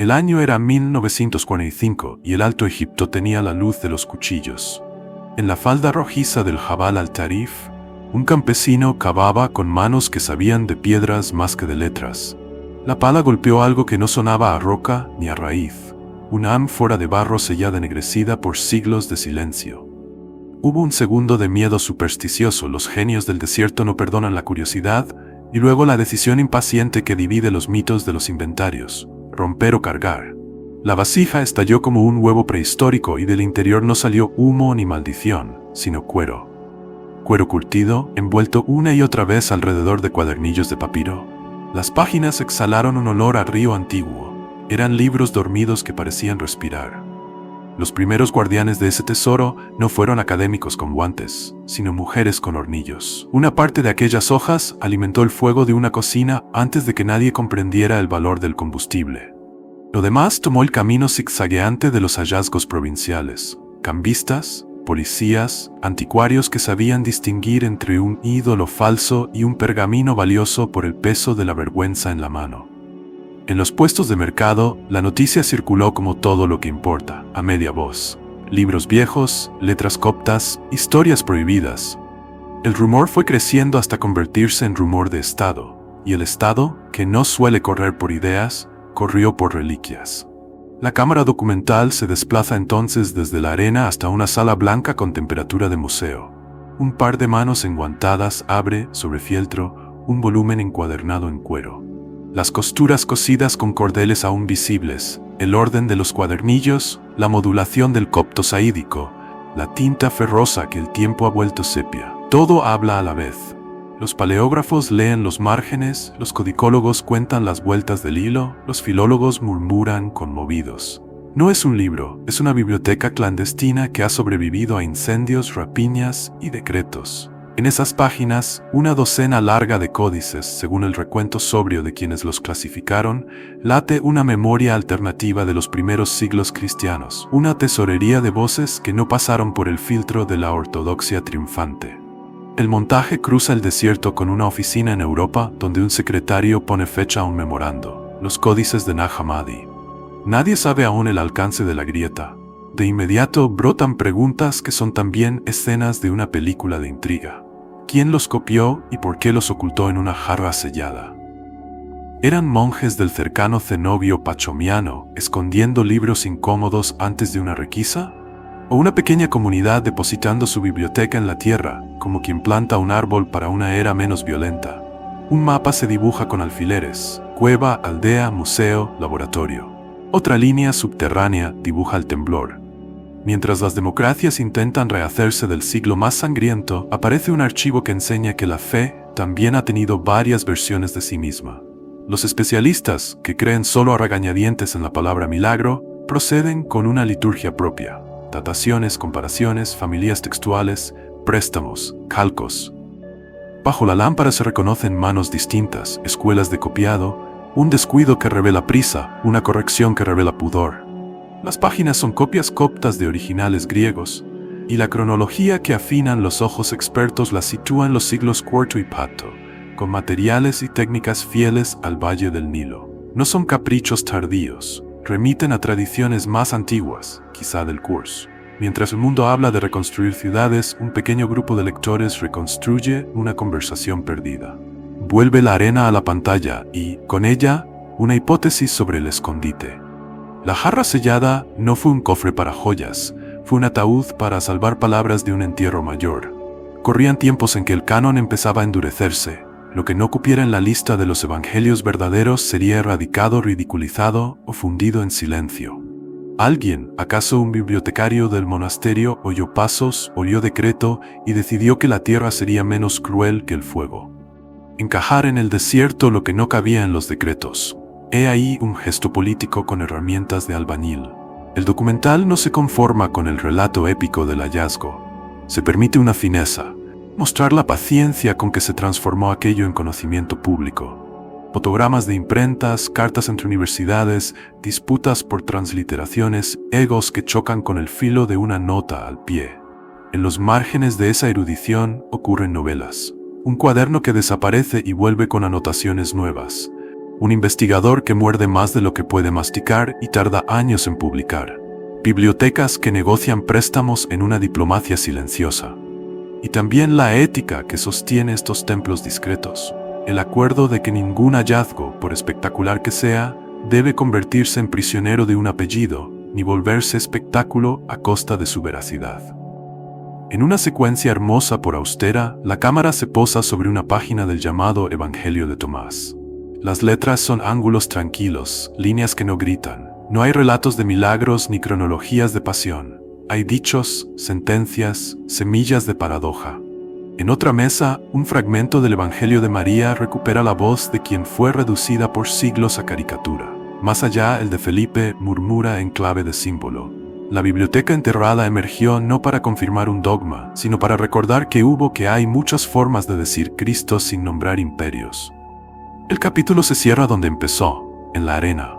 El año era 1945 y el Alto Egipto tenía la luz de los cuchillos. En la falda rojiza del Jabal al-Tarif, un campesino cavaba con manos que sabían de piedras más que de letras. La pala golpeó algo que no sonaba a roca ni a raíz, una ánfora de barro sellada ennegrecida por siglos de silencio. Hubo un segundo de miedo supersticioso, los genios del desierto no perdonan la curiosidad, y luego la decisión impaciente que divide los mitos de los inventarios, romper o cargar. La vasija estalló como un huevo prehistórico y del interior no salió humo ni maldición, sino cuero. Cuero curtido, envuelto una y otra vez alrededor de cuadernillos de papiro. Las páginas exhalaron un olor a río antiguo. Eran libros dormidos que parecían respirar. Los primeros guardianes de ese tesoro no fueron académicos con guantes, sino mujeres con hornillos. Una parte de aquellas hojas alimentó el fuego de una cocina antes de que nadie comprendiera el valor del combustible. Lo demás tomó el camino zigzagueante de los hallazgos provinciales, cambistas, policías, anticuarios que sabían distinguir entre un ídolo falso y un pergamino valioso por el peso de la vergüenza en la mano. En los puestos de mercado, la noticia circuló como todo lo que importa, a media voz. Libros viejos, letras coptas, historias prohibidas. El rumor fue creciendo hasta convertirse en rumor de Estado, y el Estado, que no suele correr por ideas, corrió por reliquias. La cámara documental se desplaza entonces desde la arena hasta una sala blanca con temperatura de museo. Un par de manos enguantadas abre, sobre fieltro, un volumen encuadernado en cuero. Las costuras cosidas con cordeles aún visibles, el orden de los cuadernillos, la modulación del copto saídico, la tinta ferrosa que el tiempo ha vuelto sepia. Todo habla a la vez. Los paleógrafos leen los márgenes, los codicólogos cuentan las vueltas del hilo, los filólogos murmuran conmovidos. No es un libro, es una biblioteca clandestina que ha sobrevivido a incendios, rapiñas y decretos. En esas páginas, una docena larga de códices, según el recuento sobrio de quienes los clasificaron, late una memoria alternativa de los primeros siglos cristianos, una tesorería de voces que no pasaron por el filtro de la ortodoxia triunfante. El montaje cruza el desierto con una oficina en Europa donde un secretario pone fecha a un memorando, los códices de Nag Hammadi. Nadie sabe aún el alcance de la grieta. De inmediato brotan preguntas que son también escenas de una película de intriga. ¿Quién los copió y por qué los ocultó en una jarra sellada? ¿Eran monjes del cercano cenobio pachomiano escondiendo libros incómodos antes de una requisa? ¿O una pequeña comunidad depositando su biblioteca en la tierra, como quien planta un árbol para una era menos violenta? Un mapa se dibuja con alfileres: cueva, aldea, museo, laboratorio. Otra línea subterránea dibuja el temblor. Mientras las democracias intentan rehacerse del siglo más sangriento, aparece un archivo que enseña que la fe también ha tenido varias versiones de sí misma. Los especialistas, que creen solo a regañadientes en la palabra milagro, proceden con una liturgia propia. Dataciones, comparaciones, familias textuales, préstamos, calcos. Bajo la lámpara se reconocen manos distintas, escuelas de copiado, un descuido que revela prisa, una corrección que revela pudor. Las páginas son copias coptas de originales griegos, y la cronología que afinan los ojos expertos la sitúa en los siglos IV y V, con materiales y técnicas fieles al Valle del Nilo. No son caprichos tardíos, remiten a tradiciones más antiguas, quizá del Kurs. Mientras el mundo habla de reconstruir ciudades, un pequeño grupo de lectores reconstruye una conversación perdida. Vuelve la arena a la pantalla y, con ella, una hipótesis sobre el escondite. La jarra sellada no fue un cofre para joyas, fue un ataúd para salvar palabras de un entierro mayor. Corrían tiempos en que el canon empezaba a endurecerse. Lo que no cupiera en la lista de los evangelios verdaderos sería erradicado, ridiculizado o fundido en silencio. Alguien, acaso un bibliotecario del monasterio, oyó pasos, oyó decreto y decidió que la tierra sería menos cruel que el fuego. Encajar en el desierto lo que no cabía en los decretos. He ahí un gesto político con herramientas de albañil. El documental no se conforma con el relato épico del hallazgo. Se permite una fineza, mostrar la paciencia con que se transformó aquello en conocimiento público. Fotogramas de imprentas, cartas entre universidades, disputas por transliteraciones, egos que chocan con el filo de una nota al pie. En los márgenes de esa erudición ocurren novelas. Un cuaderno que desaparece y vuelve con anotaciones nuevas. Un investigador que muerde más de lo que puede masticar y tarda años en publicar. Bibliotecas que negocian préstamos en una diplomacia silenciosa. Y también la ética que sostiene estos templos discretos. El acuerdo de que ningún hallazgo, por espectacular que sea, debe convertirse en prisionero de un apellido, ni volverse espectáculo a costa de su veracidad. En una secuencia hermosa por austera, la cámara se posa sobre una página del llamado Evangelio de Tomás. Las letras son ángulos tranquilos, líneas que no gritan. No hay relatos de milagros ni cronologías de pasión. Hay dichos, sentencias, semillas de paradoja. En otra mesa, un fragmento del Evangelio de María recupera la voz de quien fue reducida por siglos a caricatura. Más allá, el de Felipe murmura en clave de símbolo. La biblioteca enterrada emergió no para confirmar un dogma, sino para recordar que hay muchas formas de decir Cristo sin nombrar imperios. El capítulo se cierra donde empezó, en la arena.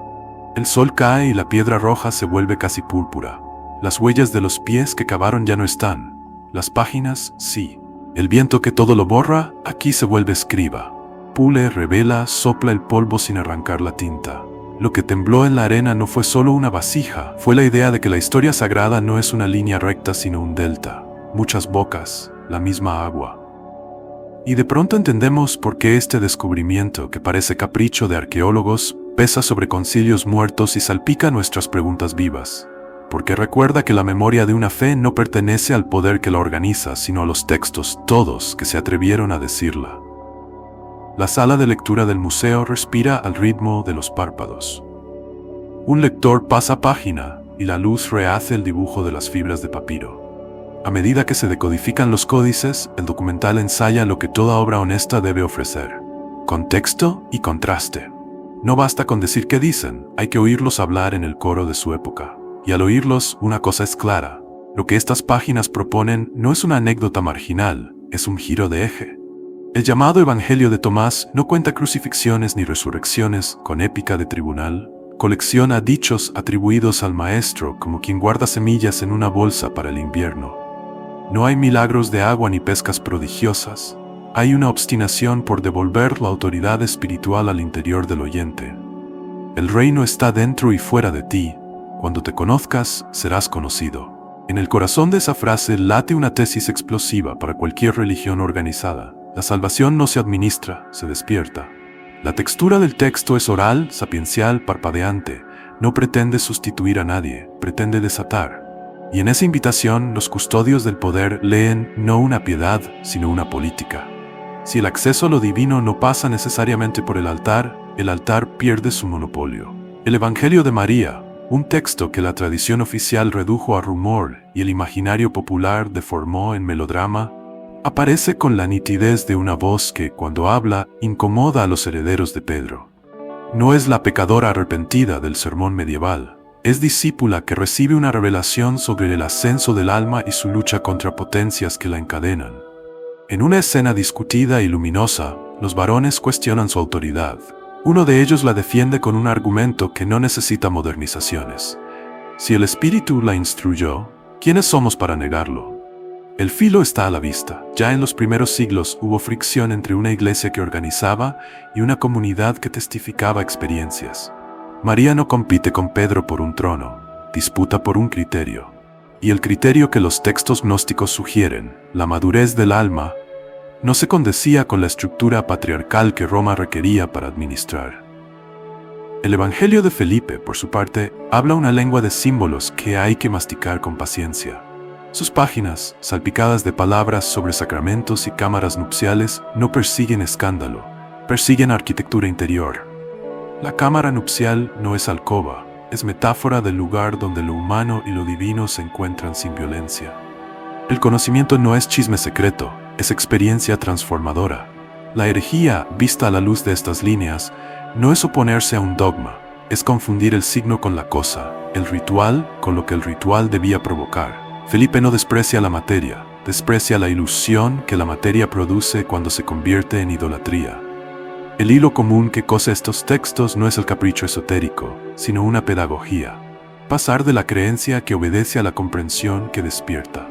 El sol cae y la piedra roja se vuelve casi púrpura. Las huellas de los pies que cavaron ya no están. Las páginas, sí. El viento que todo lo borra, aquí se vuelve escriba. Pule, revela, sopla el polvo sin arrancar la tinta. Lo que tembló en la arena no fue solo una vasija, fue la idea de que la historia sagrada no es una línea recta sino un delta. Muchas bocas, la misma agua. Y de pronto entendemos por qué este descubrimiento, que parece capricho de arqueólogos, pesa sobre concilios muertos y salpica nuestras preguntas vivas. Porque recuerda que la memoria de una fe no pertenece al poder que la organiza, sino a los textos, todos, que se atrevieron a decirla. La sala de lectura del museo respira al ritmo de los párpados. Un lector pasa página y la luz rehace el dibujo de las fibras de papiro. A medida que se decodifican los códices, el documental ensaya lo que toda obra honesta debe ofrecer: contexto y contraste. No basta con decir qué dicen, hay que oírlos hablar en el coro de su época. Y al oírlos, una cosa es clara: lo que estas páginas proponen no es una anécdota marginal, es un giro de eje. El llamado Evangelio de Tomás no cuenta crucifixiones ni resurrecciones con épica de tribunal. Colecciona dichos atribuidos al maestro como quien guarda semillas en una bolsa para el invierno. No hay milagros de agua ni pescas prodigiosas. Hay una obstinación por devolver la autoridad espiritual al interior del oyente. El reino está dentro y fuera de ti. Cuando te conozcas, serás conocido. En el corazón de esa frase late una tesis explosiva para cualquier religión organizada. La salvación no se administra, se despierta. La textura del texto es oral, sapiencial, parpadeante. No pretende sustituir a nadie, pretende desatar. Y en esa invitación, los custodios del poder leen no una piedad, sino una política. Si el acceso a lo divino no pasa necesariamente por el altar pierde su monopolio. El Evangelio de María, un texto que la tradición oficial redujo a rumor y el imaginario popular deformó en melodrama, aparece con la nitidez de una voz que, cuando habla, incomoda a los herederos de Pedro. No es la pecadora arrepentida del sermón medieval. Es discípula que recibe una revelación sobre el ascenso del alma y su lucha contra potencias que la encadenan. En una escena discutida y luminosa, los varones cuestionan su autoridad. Uno de ellos la defiende con un argumento que no necesita modernizaciones. Si el Espíritu la instruyó, ¿quiénes somos para negarlo? El filo está a la vista. Ya en los primeros siglos hubo fricción entre una iglesia que organizaba y una comunidad que testificaba experiencias. María no compite con Pedro por un trono, disputa por un criterio. Y el criterio que los textos gnósticos sugieren, la madurez del alma, no se condecía con la estructura patriarcal que Roma requería para administrar. El Evangelio de Felipe, por su parte, habla una lengua de símbolos que hay que masticar con paciencia. Sus páginas, salpicadas de palabras sobre sacramentos y cámaras nupciales, no persiguen escándalo, persiguen arquitectura interior. La cámara nupcial no es alcoba, es metáfora del lugar donde lo humano y lo divino se encuentran sin violencia. El conocimiento no es chisme secreto, es experiencia transformadora. La herejía, vista a la luz de estas líneas, no es oponerse a un dogma, es confundir el signo con la cosa, el ritual con lo que el ritual debía provocar. Felipe no desprecia la materia, desprecia la ilusión que la materia produce cuando se convierte en idolatría. El hilo común que cose estos textos no es el capricho esotérico, sino una pedagogía. Pasar de la creencia que obedece a la comprensión que despierta.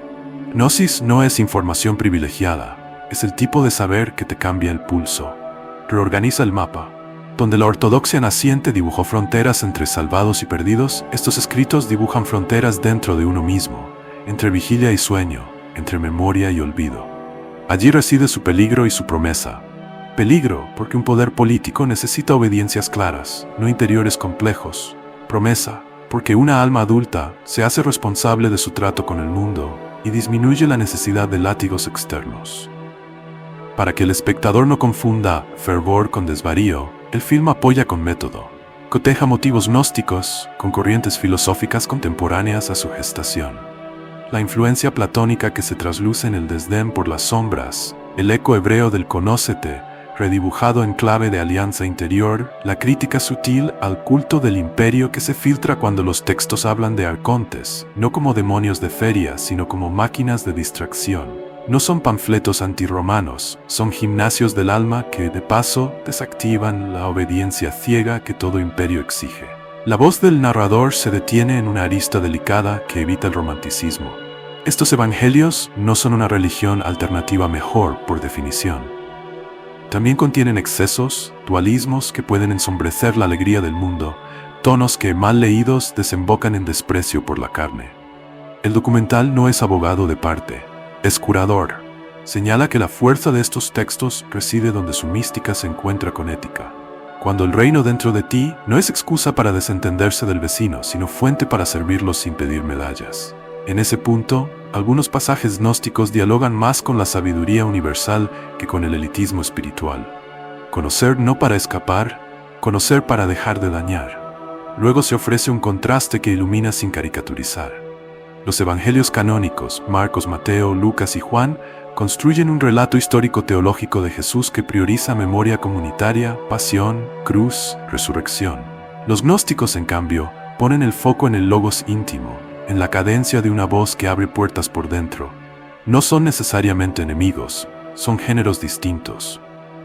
Gnosis no es información privilegiada, es el tipo de saber que te cambia el pulso. Reorganiza el mapa. Donde la ortodoxia naciente dibujó fronteras entre salvados y perdidos, estos escritos dibujan fronteras dentro de uno mismo, entre vigilia y sueño, entre memoria y olvido. Allí reside su peligro y su promesa. Peligro, porque un poder político necesita obediencias claras, no interiores complejos. Promesa, porque una alma adulta se hace responsable de su trato con el mundo y disminuye la necesidad de látigos externos. Para que el espectador no confunda fervor con desvarío, el film apoya con método. Coteja motivos gnósticos con corrientes filosóficas contemporáneas a su gestación. La influencia platónica que se trasluce en el desdén por las sombras, el eco hebreo del conócete, redibujado en clave de alianza interior, la crítica sutil al culto del imperio que se filtra cuando los textos hablan de arcontes, no como demonios de feria, sino como máquinas de distracción. No son panfletos antirromanos, son gimnasios del alma que, de paso, desactivan la obediencia ciega que todo imperio exige. La voz del narrador se detiene en una arista delicada que evita el romanticismo. Estos evangelios no son una religión alternativa mejor, por definición. También contienen excesos, dualismos que pueden ensombrecer la alegría del mundo, tonos que, mal leídos, desembocan en desprecio por la carne. El documental no es abogado de parte, es curador. Señala que la fuerza de estos textos reside donde su mística se encuentra con ética. Cuando el reino dentro de ti no es excusa para desentenderse del vecino, sino fuente para servirlos sin pedir medallas. En ese punto, algunos pasajes gnósticos dialogan más con la sabiduría universal que con el elitismo espiritual. Conocer no para escapar, conocer para dejar de dañar. Luego se ofrece un contraste que ilumina sin caricaturizar. Los evangelios canónicos, Marcos, Mateo, Lucas y Juan, construyen un relato histórico-teológico de Jesús que prioriza memoria comunitaria, pasión, cruz, resurrección. Los gnósticos, en cambio, ponen el foco en el logos íntimo, en la cadencia de una voz que abre puertas por dentro. No son necesariamente enemigos, son géneros distintos.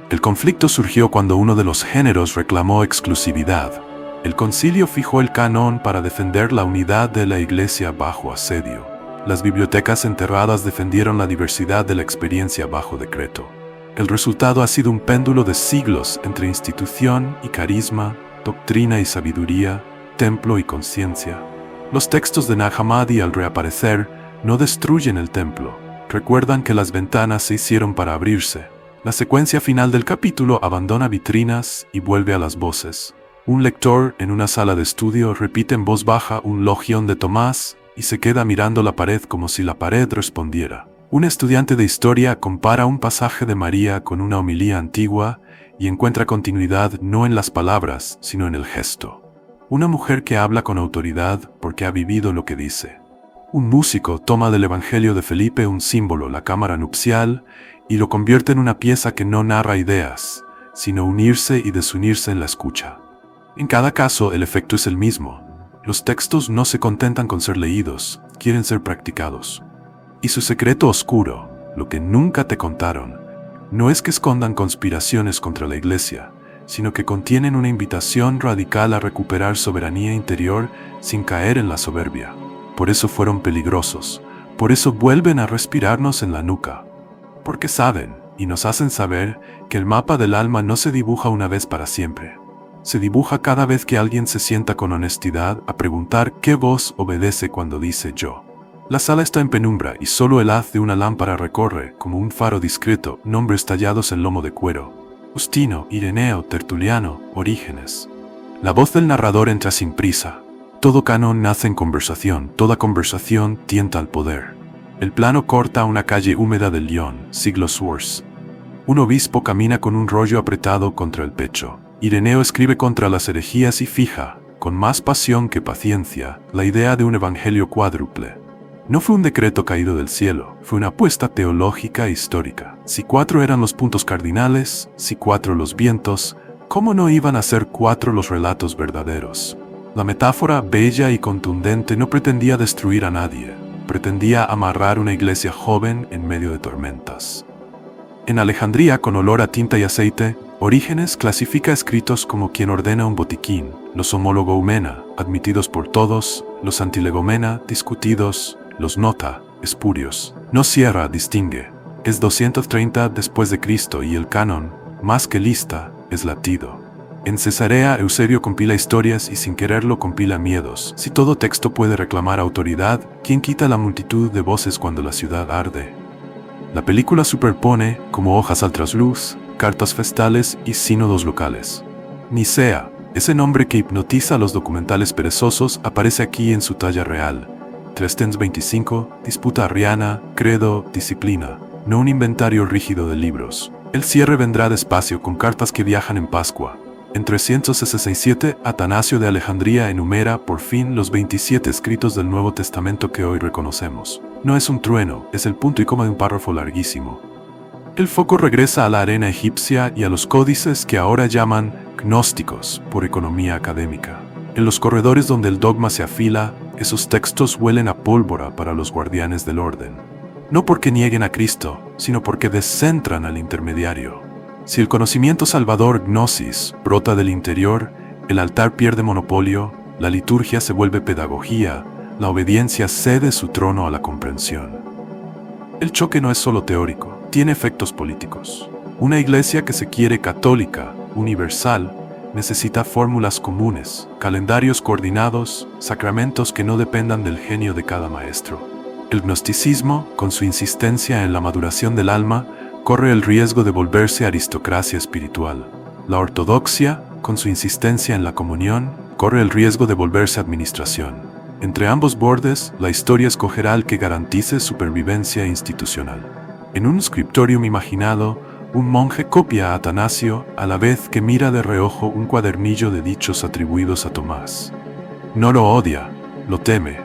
El conflicto surgió cuando uno de los géneros reclamó exclusividad. El concilio fijó el canon para defender la unidad de la Iglesia bajo asedio. Las bibliotecas enterradas defendieron la diversidad de la experiencia bajo decreto. El resultado ha sido un péndulo de siglos entre institución y carisma, doctrina y sabiduría, templo y conciencia. Los textos de Nag Hammadi, al reaparecer, no destruyen el templo, recuerdan que las ventanas se hicieron para abrirse. La secuencia final del capítulo abandona vitrinas y vuelve a las voces. Un lector en una sala de estudio repite en voz baja un logión de Tomás y se queda mirando la pared como si la pared respondiera. Un estudiante de historia compara un pasaje de María con una homilía antigua y encuentra continuidad no en las palabras, sino en el gesto. Una mujer que habla con autoridad porque ha vivido lo que dice. Un músico toma del Evangelio de Felipe un símbolo, la cámara nupcial, y lo convierte en una pieza que no narra ideas, sino unirse y desunirse en la escucha. En cada caso, el efecto es el mismo. Los textos no se contentan con ser leídos, quieren ser practicados. Y su secreto oscuro, lo que nunca te contaron, no es que escondan conspiraciones contra la Iglesia, sino que contienen una invitación radical a recuperar soberanía interior sin caer en la soberbia. Por eso fueron peligrosos, por eso vuelven a respirarnos en la nuca. Porque saben, y nos hacen saber, que el mapa del alma no se dibuja una vez para siempre. Se dibuja cada vez que alguien se sienta con honestidad a preguntar qué voz obedece cuando dice yo. La sala está en penumbra y solo el haz de una lámpara recorre, como un faro discreto, nombres tallados en lomo de cuero. Justino, Ireneo, Tertuliano, Orígenes. La voz del narrador entra sin prisa. Todo canon nace en conversación, toda conversación tienta al poder. El plano corta una calle húmeda de Lyon, siglos Wars. Un obispo camina con un rollo apretado contra el pecho. Ireneo escribe contra las herejías y fija, con más pasión que paciencia, la idea de un evangelio cuádruple. No fue un decreto caído del cielo, fue una apuesta teológica e histórica. Si 4 eran los puntos cardinales, si 4 los vientos, ¿cómo no iban a ser 4 los relatos verdaderos? La metáfora bella y contundente no pretendía destruir a nadie, pretendía amarrar una iglesia joven en medio de tormentas. En Alejandría, con olor a tinta y aceite, Orígenes clasifica escritos como quien ordena un botiquín, los homologoumena, admitidos por todos, los antilegomena, discutidos, los nota, espurios. No cierra, distingue. Es 230 después de Cristo y el canon, más que lista, es latido. En Cesarea, Eusebio compila historias y sin quererlo compila miedos. Si todo texto puede reclamar autoridad, ¿quién quita la multitud de voces cuando la ciudad arde? La película superpone, como hojas al trasluz, cartas festales y sínodos locales. Nicea, ese nombre que hipnotiza a los documentales perezosos, aparece aquí en su talla real. 325, disputa arriana, credo, disciplina, no un inventario rígido de libros. El cierre vendrá despacio con cartas que viajan en Pascua. En 367, Atanasio de Alejandría enumera por fin los 27 escritos del Nuevo Testamento que hoy reconocemos. No es un trueno, es el punto y coma de un párrafo larguísimo. El foco regresa a la arena egipcia y a los códices que ahora llaman gnósticos por economía académica. En los corredores donde el dogma se afila, esos textos huelen a pólvora para los guardianes del orden. No porque nieguen a Cristo, sino porque descentran al intermediario. Si el conocimiento salvador gnosis brota del interior, el altar pierde monopolio, la liturgia se vuelve pedagogía, la obediencia cede su trono a la comprensión. El choque no es solo teórico, tiene efectos políticos. Una iglesia que se quiere católica, universal, necesita fórmulas comunes, calendarios coordinados, sacramentos que no dependan del genio de cada maestro. El gnosticismo, con su insistencia en la maduración del alma, corre el riesgo de volverse aristocracia espiritual. La ortodoxia, con su insistencia en la comunión, corre el riesgo de volverse administración. Entre ambos bordes, la historia escogerá al que garantice supervivencia institucional. En un scriptorium imaginado, un monje copia a Atanasio a la vez que mira de reojo un cuadernillo de dichos atribuidos a Tomás. No lo odia, lo teme.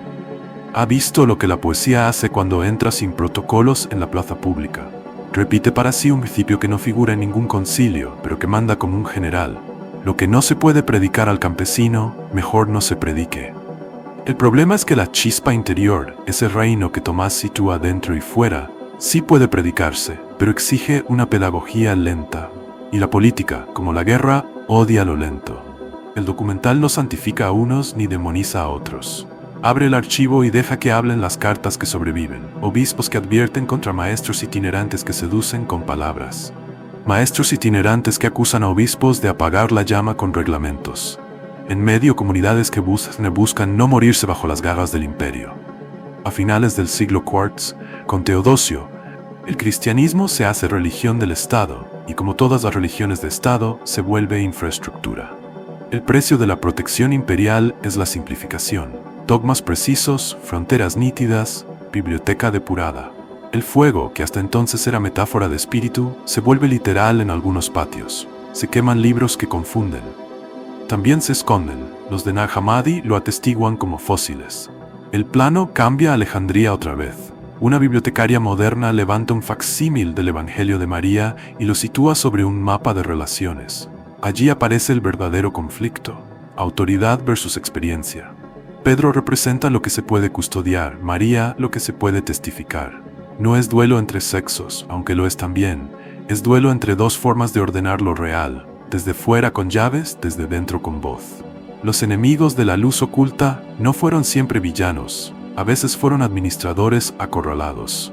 Ha visto lo que la poesía hace cuando entra sin protocolos en la plaza pública. Repite para sí un principio que no figura en ningún concilio, pero que manda como un general. Lo que no se puede predicar al campesino, mejor no se predique. El problema es que la chispa interior, ese reino que Tomás sitúa dentro y fuera, sí puede predicarse, pero exige una pedagogía lenta. Y la política, como la guerra, odia lo lento. El documental no santifica a unos ni demoniza a otros. Abre el archivo y deja que hablen las cartas que sobreviven, obispos que advierten contra maestros itinerantes que seducen con palabras. Maestros itinerantes que acusan a obispos de apagar la llama con reglamentos. En medio, comunidades que buscan no morirse bajo las garras del imperio. A finales del siglo IV, con Teodosio, el cristianismo se hace religión del Estado, y como todas las religiones de Estado, se vuelve infraestructura. El precio de la protección imperial es la simplificación. Dogmas precisos, fronteras nítidas, biblioteca depurada. El fuego, que hasta entonces era metáfora de espíritu, se vuelve literal en algunos patios. Se queman libros que confunden. También se esconden. Los de Nag Hammadi lo atestiguan como fósiles. El plano cambia a Alejandría otra vez. Una bibliotecaria moderna levanta un facsímil del Evangelio de María y lo sitúa sobre un mapa de relaciones. Allí aparece el verdadero conflicto. Autoridad versus experiencia. Pedro representa lo que se puede custodiar, María lo que se puede testificar. No es duelo entre sexos, aunque lo es también. Es duelo entre dos formas de ordenar lo real, desde fuera con llaves, desde dentro con voz. Los enemigos de la luz oculta no fueron siempre villanos, a veces fueron administradores acorralados.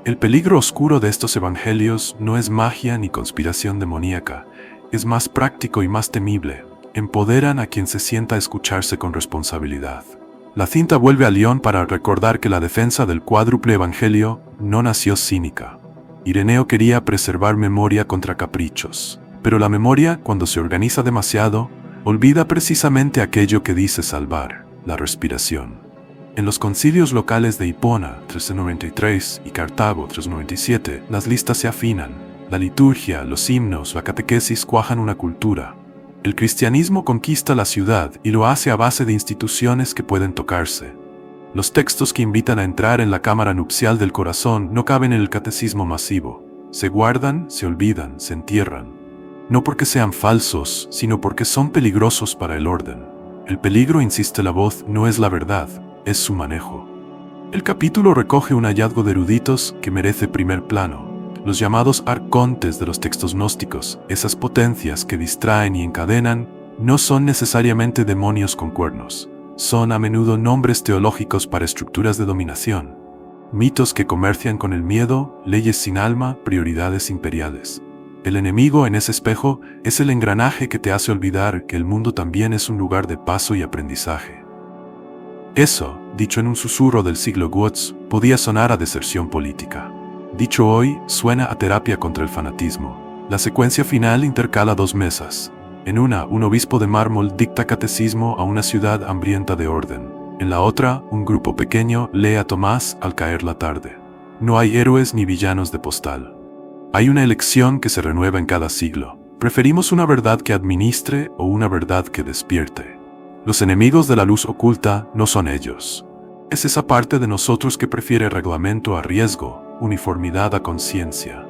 El peligro oscuro de estos evangelios no es magia ni conspiración demoníaca, es más práctico y más temible. Empoderan a quien se sienta a escucharse con responsabilidad. La cinta vuelve a Lyon para recordar que la defensa del cuádruple evangelio no nació cínica. Ireneo quería preservar memoria contra caprichos, pero la memoria, cuando se organiza demasiado, olvida precisamente aquello que dice salvar, la respiración. En los concilios locales de Hipona, 393, y Cartago, 397, las listas se afinan. La liturgia, los himnos, la catequesis cuajan una cultura. El cristianismo conquista la ciudad y lo hace a base de instituciones que pueden tocarse. Los textos que invitan a entrar en la cámara nupcial del corazón no caben en el catecismo masivo. Se guardan, se olvidan, se entierran. No porque sean falsos, sino porque son peligrosos para el orden. El peligro, insiste la voz, no es la verdad, es su manejo. El capítulo recoge un hallazgo de eruditos que merece primer plano. Los llamados arcontes de los textos gnósticos, esas potencias que distraen y encadenan, no son necesariamente demonios con cuernos. Son a menudo nombres teológicos para estructuras de dominación. Mitos que comercian con el miedo, leyes sin alma, prioridades imperiales. El enemigo en ese espejo es el engranaje que te hace olvidar que el mundo también es un lugar de paso y aprendizaje. Eso, dicho en un susurro del siglo Woods, podía sonar a deserción política. Dicho hoy, suena a terapia contra el fanatismo. La secuencia final intercala dos mesas. En una, un obispo de mármol dicta catecismo a una ciudad hambrienta de orden. En la otra, un grupo pequeño lee a Tomás al caer la tarde. No hay héroes ni villanos de postal. Hay una elección que se renueva en cada siglo. ¿Preferimos una verdad que administre o una verdad que despierte? Los enemigos de la luz oculta no son ellos. Es esa parte de nosotros que prefiere reglamento a riesgo, uniformidad a conciencia.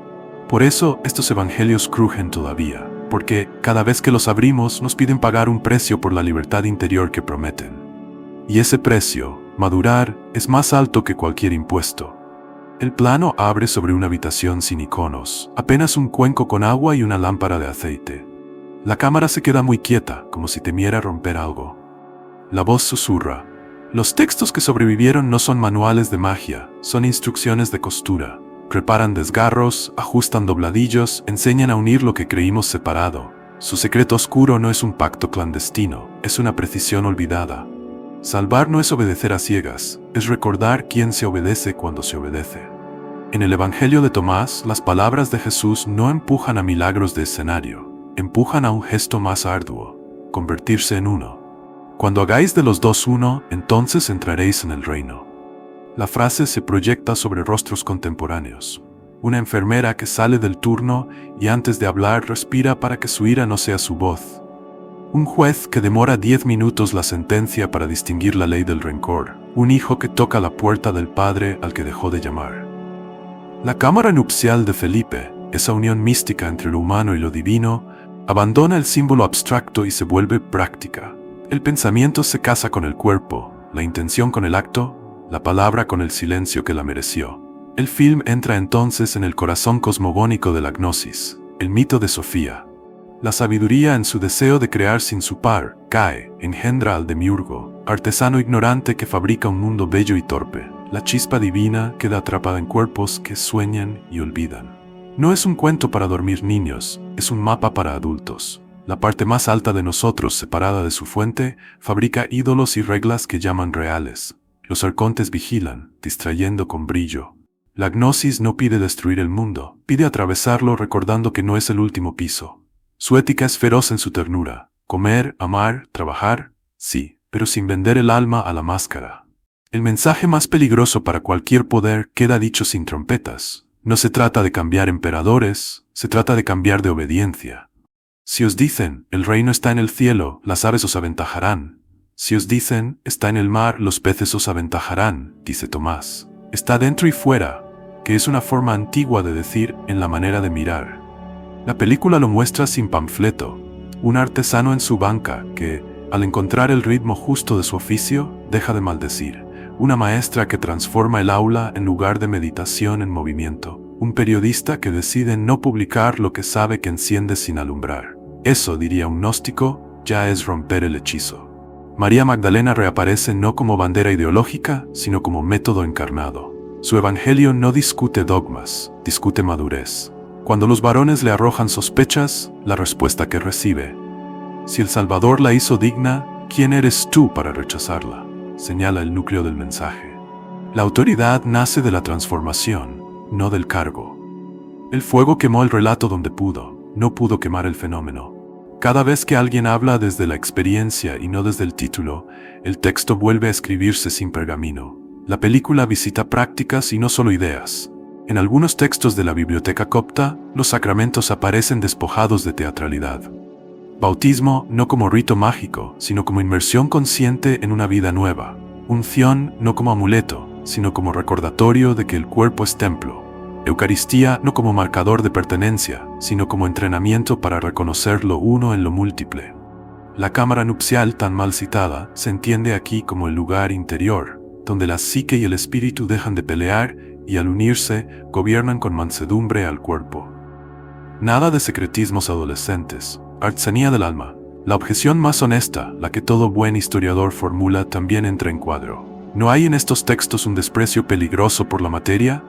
Por eso estos evangelios crujen todavía, porque cada vez que los abrimos nos piden pagar un precio por la libertad interior que prometen. Y ese precio, madurar, es más alto que cualquier impuesto. El plano abre sobre una habitación sin iconos, apenas un cuenco con agua y una lámpara de aceite. La cámara se queda muy quieta, como si temiera romper algo. La voz susurra. Los textos que sobrevivieron no son manuales de magia, son instrucciones de costura. Preparan desgarros, ajustan dobladillos, enseñan a unir lo que creímos separado. Su secreto oscuro no es un pacto clandestino, es una precisión olvidada. Salvar no es obedecer a ciegas, es recordar quién se obedece cuando se obedece. En el Evangelio de Tomás, las palabras de Jesús no empujan a milagros de escenario, empujan a un gesto más arduo, convertirse en uno. Cuando hagáis de los dos uno, entonces entraréis en el reino. La frase se proyecta sobre rostros contemporáneos. Una enfermera que sale del turno y antes de hablar respira para que su ira no sea su voz. Un juez que demora 10 minutos la sentencia para distinguir la ley del rencor. Un hijo que toca la puerta del padre al que dejó de llamar. La cámara nupcial de Felipe, esa unión mística entre lo humano y lo divino, abandona el símbolo abstracto y se vuelve práctica. El pensamiento se casa con el cuerpo, la intención con el acto, la palabra con el silencio que la mereció. El film entra entonces en el corazón cosmogónico de la gnosis, el mito de Sofía. La sabiduría, en su deseo de crear sin su par, cae, engendra al demiurgo, artesano ignorante que fabrica un mundo bello y torpe. La chispa divina queda atrapada en cuerpos que sueñan y olvidan. No es un cuento para dormir niños, es un mapa para adultos. La parte más alta de nosotros, separada de su fuente, fabrica ídolos y reglas que llaman reales. Los arcontes vigilan, distrayendo con brillo. La gnosis no pide destruir el mundo, pide atravesarlo recordando que no es el último piso. Su ética es feroz en su ternura. Comer, amar, trabajar, sí, pero sin vender el alma a la máscara. El mensaje más peligroso para cualquier poder queda dicho sin trompetas. No se trata de cambiar emperadores, se trata de cambiar de obediencia. Si os dicen, el reino está en el cielo, las aves os aventajarán. Si os dicen, está en el mar, los peces os aventajarán, dice Tomás. Está dentro y fuera, que es una forma antigua de decir en la manera de mirar. La película lo muestra sin panfleto, un artesano en su banca que, al encontrar el ritmo justo de su oficio, deja de maldecir. Una maestra que transforma el aula en lugar de meditación en movimiento. Un periodista que decide no publicar lo que sabe que enciende sin alumbrar. Eso, diría un gnóstico, ya es romper el hechizo. María Magdalena reaparece no como bandera ideológica, sino como método encarnado. Su evangelio no discute dogmas, discute madurez. Cuando los varones le arrojan sospechas, la respuesta que recibe. Si el Salvador la hizo digna, ¿quién eres tú para rechazarla? Señala el núcleo del mensaje. La autoridad nace de la transformación, no del cargo. El fuego quemó el relato donde pudo, no pudo quemar el fenómeno. Cada vez que alguien habla desde la experiencia y no desde el título, el texto vuelve a escribirse sin pergamino. La película visita prácticas y no solo ideas. En algunos textos de la biblioteca copta, los sacramentos aparecen despojados de teatralidad. Bautismo no como rito mágico, sino como inmersión consciente en una vida nueva. Unción no como amuleto, sino como recordatorio de que el cuerpo es templo. Eucaristía no como marcador de pertenencia, sino como entrenamiento para reconocer lo uno en lo múltiple. La cámara nupcial tan mal citada se entiende aquí como el lugar interior, donde la psique y el espíritu dejan de pelear y al unirse gobiernan con mansedumbre al cuerpo. Nada de secretismos adolescentes, artesanía del alma. La objeción más honesta, la que todo buen historiador formula, también entra en cuadro. ¿No hay en estos textos un desprecio peligroso por la materia?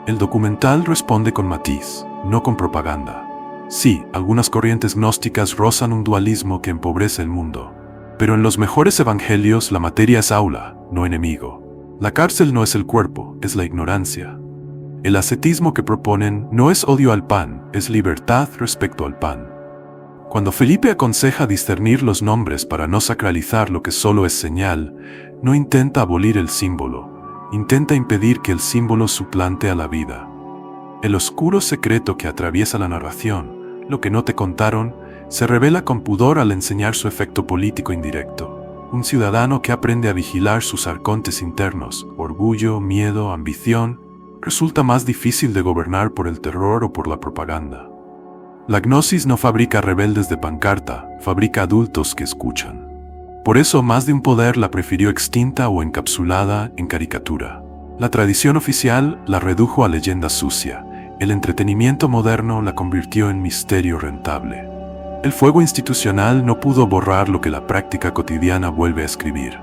El documental responde con matiz, no con propaganda. Sí, algunas corrientes gnósticas rozan un dualismo que empobrece el mundo. Pero en los mejores evangelios la materia es aula, no enemigo. La cárcel no es el cuerpo, es la ignorancia. El ascetismo que proponen no es odio al pan, es libertad respecto al pan. Cuando Felipe aconseja discernir los nombres para no sacralizar lo que solo es señal, no intenta abolir el símbolo, intenta impedir que el símbolo suplante a la vida. El oscuro secreto que atraviesa la narración, lo que no te contaron, se revela con pudor al enseñar su efecto político indirecto. Un ciudadano que aprende a vigilar sus arcontes internos, orgullo, miedo, ambición, resulta más difícil de gobernar por el terror o por la propaganda. La gnosis no fabrica rebeldes de pancarta, fabrica adultos que escuchan. Por eso más de un poder la prefirió extinta o encapsulada en caricatura. La tradición oficial la redujo a leyenda sucia. El entretenimiento moderno la convirtió en misterio rentable. El fuego institucional no pudo borrar lo que la práctica cotidiana vuelve a escribir.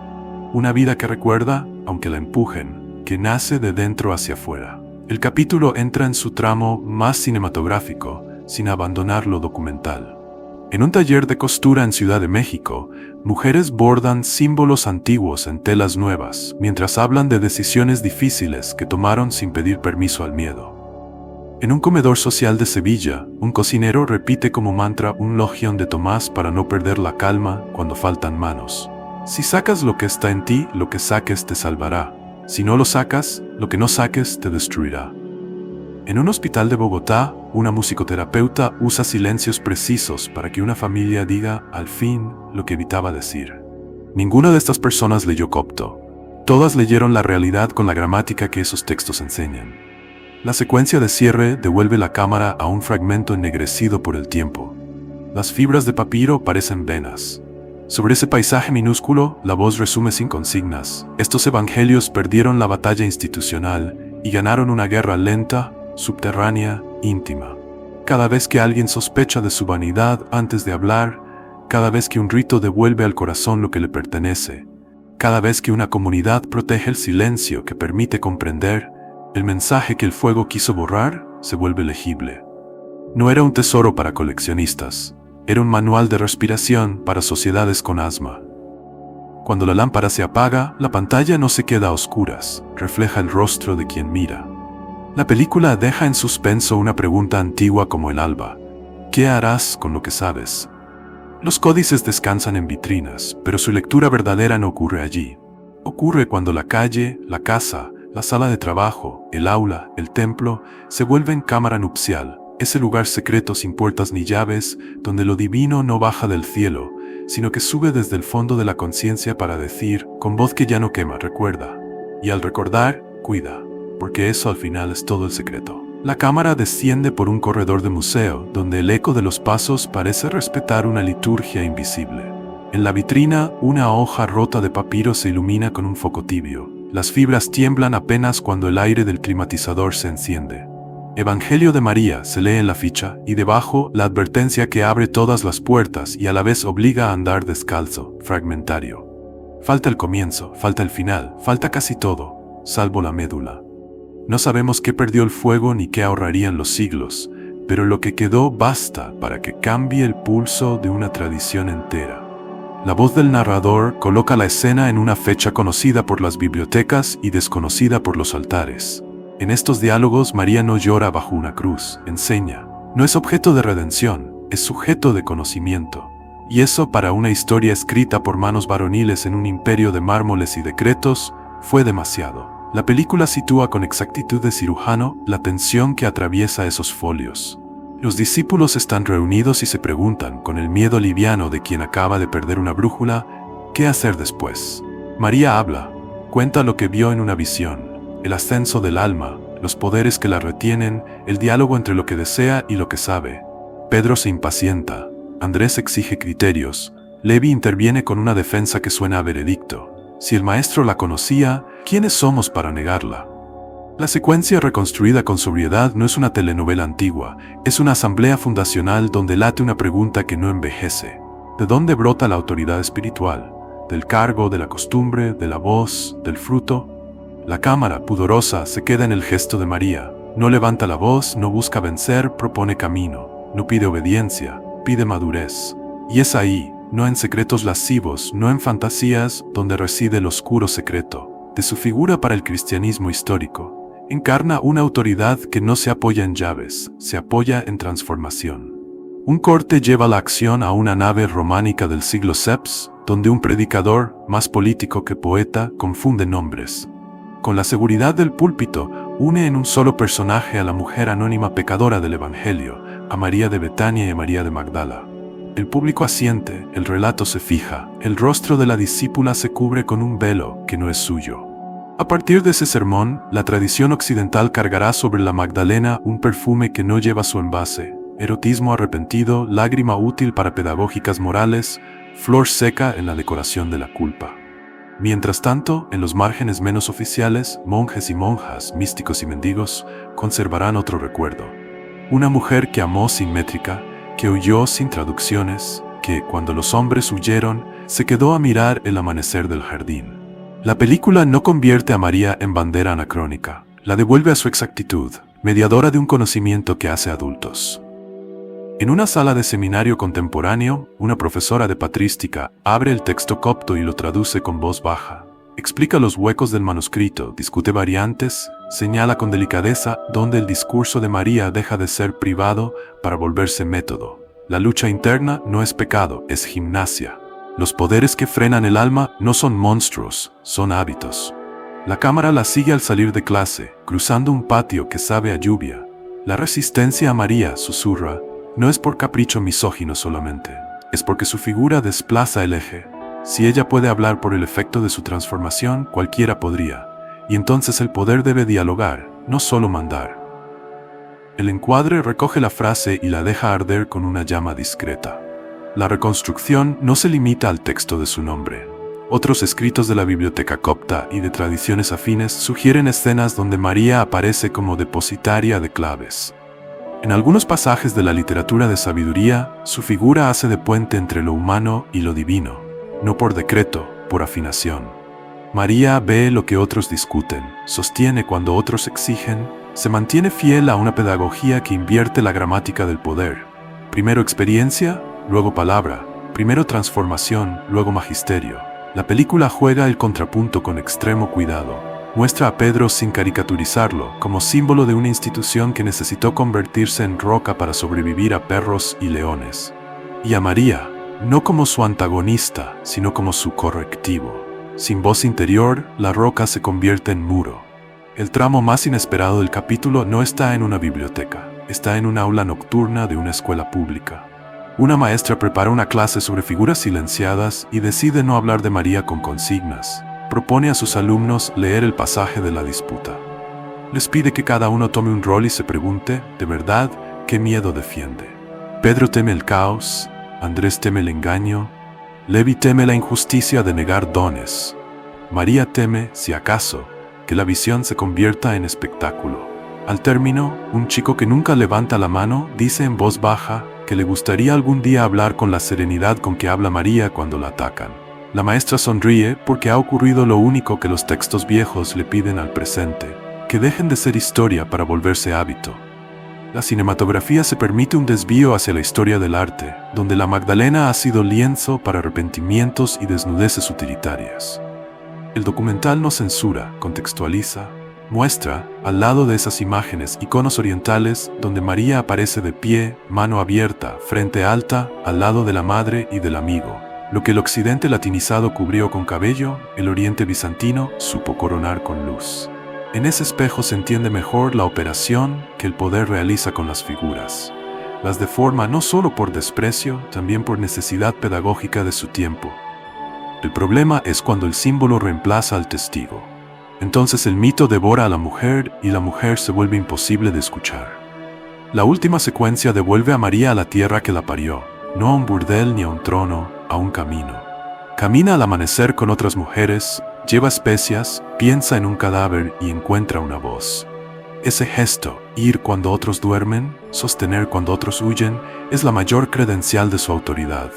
Una vida que recuerda, aunque la empujen, que nace de dentro hacia afuera. El capítulo entra en su tramo más cinematográfico, sin abandonar lo documental. En un taller de costura en Ciudad de México, mujeres bordan símbolos antiguos en telas nuevas, mientras hablan de decisiones difíciles que tomaron sin pedir permiso al miedo. En un comedor social de Sevilla, un cocinero repite como mantra un logión de Tomás para no perder la calma cuando faltan manos. Si sacas lo que está en ti, lo que saques te salvará. Si no lo sacas, lo que no saques te destruirá. En un hospital de Bogotá, una musicoterapeuta usa silencios precisos para que una familia diga, al fin, lo que evitaba decir. Ninguna de estas personas leyó copto. Todas leyeron la realidad con la gramática que esos textos enseñan. La secuencia de cierre devuelve la cámara a un fragmento ennegrecido por el tiempo. Las fibras de papiro parecen venas. Sobre ese paisaje minúsculo, la voz resume sin consignas. Estos evangelios perdieron la batalla institucional y ganaron una guerra lenta, subterránea, íntima. Cada vez que alguien sospecha de su vanidad antes de hablar, cada vez que un rito devuelve al corazón lo que le pertenece, cada vez que una comunidad protege el silencio que permite comprender, el mensaje que el fuego quiso borrar se vuelve legible. No era un tesoro para coleccionistas, era un manual de respiración para sociedades con asma. Cuando la lámpara se apaga, la pantalla no se queda a oscuras, refleja el rostro de quien mira. La película deja en suspenso una pregunta antigua como el alba. ¿Qué harás con lo que sabes? Los códices descansan en vitrinas, pero su lectura verdadera no ocurre allí. Ocurre cuando la calle, la casa, la sala de trabajo, el aula, el templo, se vuelven cámara nupcial, ese lugar secreto sin puertas ni llaves, donde lo divino no baja del cielo, sino que sube desde el fondo de la conciencia para decir, con voz que ya no quema, recuerda. Y al recordar, cuida, porque eso al final es todo el secreto. La cámara desciende por un corredor de museo, donde el eco de los pasos parece respetar una liturgia invisible. En la vitrina, una hoja rota de papiro se ilumina con un foco tibio. Las fibras tiemblan apenas cuando el aire del climatizador se enciende. Evangelio de María se lee en la ficha y debajo la advertencia que abre todas las puertas y a la vez obliga a andar descalzo, fragmentario. Falta el comienzo, falta el final, falta casi todo, salvo la médula. No sabemos qué perdió el fuego ni qué ahorrarían los siglos, pero lo que quedó basta para que cambie el pulso de una tradición entera. La voz del narrador coloca la escena en una fecha conocida por las bibliotecas y desconocida por los altares. En estos diálogos María no llora bajo una cruz, enseña. No es objeto de redención, es sujeto de conocimiento. Y eso para una historia escrita por manos varoniles en un imperio de mármoles y decretos, fue demasiado. La película sitúa con exactitud de cirujano la tensión que atraviesa esos folios. Los discípulos están reunidos y se preguntan, con el miedo liviano de quien acaba de perder una brújula, ¿qué hacer después? María habla, cuenta lo que vio en una visión, el ascenso del alma, los poderes que la retienen, el diálogo entre lo que desea y lo que sabe. Pedro se impacienta, Andrés exige criterios, Levi interviene con una defensa que suena a veredicto. Si el maestro la conocía, ¿quiénes somos para negarla? La secuencia reconstruida con sobriedad no es una telenovela antigua, es una asamblea fundacional donde late una pregunta que no envejece. ¿De dónde brota la autoridad espiritual? ¿Del cargo, de la costumbre, de la voz, del fruto? La cámara, pudorosa, se queda en el gesto de María. No levanta la voz, no busca vencer, propone camino. no pide obediencia, pide madurez. Y es ahí, no en secretos lascivos, no en fantasías, donde reside el oscuro secreto de su figura para el cristianismo histórico. Encarna una autoridad que no se apoya en llaves, se apoya en transformación. Un corte lleva la acción a una nave románica del siglo VI, donde un predicador, más político que poeta, confunde nombres. Con la seguridad del púlpito, une en un solo personaje a la mujer anónima pecadora del Evangelio, a María de Betania y a María de Magdala. El público asiente, el relato se fija, el rostro de la discípula se cubre con un velo que no es suyo. A partir de ese sermón, la tradición occidental cargará sobre la Magdalena un perfume que no lleva su envase, erotismo arrepentido, lágrima útil para pedagógicas morales, flor seca en la decoración de la culpa. Mientras tanto, en los márgenes menos oficiales, monjes y monjas, místicos y mendigos, conservarán otro recuerdo. Una mujer que amó sin métrica, que huyó sin traducciones, que, cuando los hombres huyeron, se quedó a mirar el amanecer del jardín. La película no convierte a María en bandera anacrónica, la devuelve a su exactitud, mediadora de un conocimiento que hace adultos. En una sala de seminario contemporáneo, una profesora de patrística abre el texto copto y lo traduce con voz baja. Explica los huecos del manuscrito, discute variantes, señala con delicadeza dónde el discurso de María deja de ser privado para volverse método. La lucha interna no es pecado, es gimnasia. Los poderes que frenan el alma no son monstruos, son hábitos. La cámara la sigue al salir de clase, cruzando un patio que sabe a lluvia. La resistencia a María, susurra, no es por capricho misógino solamente, es porque su figura desplaza el eje. Si ella puede hablar por el efecto de su transformación, cualquiera podría. Y entonces el poder debe dialogar, no solo mandar. El encuadre recoge la frase y la deja arder con una llama discreta. La reconstrucción no se limita al texto de su nombre. Otros escritos de la biblioteca copta y de tradiciones afines sugieren escenas donde María aparece como depositaria de claves. En algunos pasajes de la literatura de sabiduría, su figura hace de puente entre lo humano y lo divino, no por decreto, por afinación. María ve lo que otros discuten, sostiene cuando otros exigen, se mantiene fiel a una pedagogía que invierte la gramática del poder. Primero experiencia, luego palabra, primero transformación, luego magisterio. La película juega el contrapunto con extremo cuidado. Muestra a Pedro sin caricaturizarlo, como símbolo de una institución que necesitó convertirse en roca para sobrevivir a perros y leones. Y a María, no como su antagonista, sino como su correctivo. Sin voz interior, la roca se convierte en muro. El tramo más inesperado del capítulo no está en una biblioteca, está en una aula nocturna de una escuela pública. Una maestra prepara una clase sobre figuras silenciadas y decide no hablar de María con consignas. Propone a sus alumnos leer el pasaje de la disputa. Les pide que cada uno tome un rol y se pregunte, de verdad, ¿qué miedo defiende? Pedro teme el caos, Andrés teme el engaño, Levi teme la injusticia de negar dones. María teme, si acaso, que la visión se convierta en espectáculo. Al término, un chico que nunca levanta la mano dice en voz baja que le gustaría algún día hablar con la serenidad con que habla María cuando la atacan. La maestra sonríe porque ha ocurrido lo único que los textos viejos le piden al presente, que dejen de ser historia para volverse hábito. La cinematografía se permite un desvío hacia la historia del arte, donde la Magdalena ha sido lienzo para arrepentimientos y desnudeces utilitarias. El documental no censura, contextualiza, muestra, al lado de esas imágenes, iconos orientales donde María aparece de pie, mano abierta, frente alta, al lado de la madre y del amigo. Lo que el occidente latinizado cubrió con cabello, el oriente bizantino supo coronar con luz. En ese espejo se entiende mejor la operación que el poder realiza con las figuras. Las deforma no solo por desprecio, también por necesidad pedagógica de su tiempo. El problema es cuando el símbolo reemplaza al testigo. Entonces el mito devora a la mujer y la mujer se vuelve imposible de escuchar. La última secuencia devuelve a María a la tierra que la parió, no a un burdel ni a un trono, a un camino. Camina al amanecer con otras mujeres, lleva especias, piensa en un cadáver y encuentra una voz. Ese gesto, ir cuando otros duermen, sostener cuando otros huyen, es la mayor credencial de su autoridad.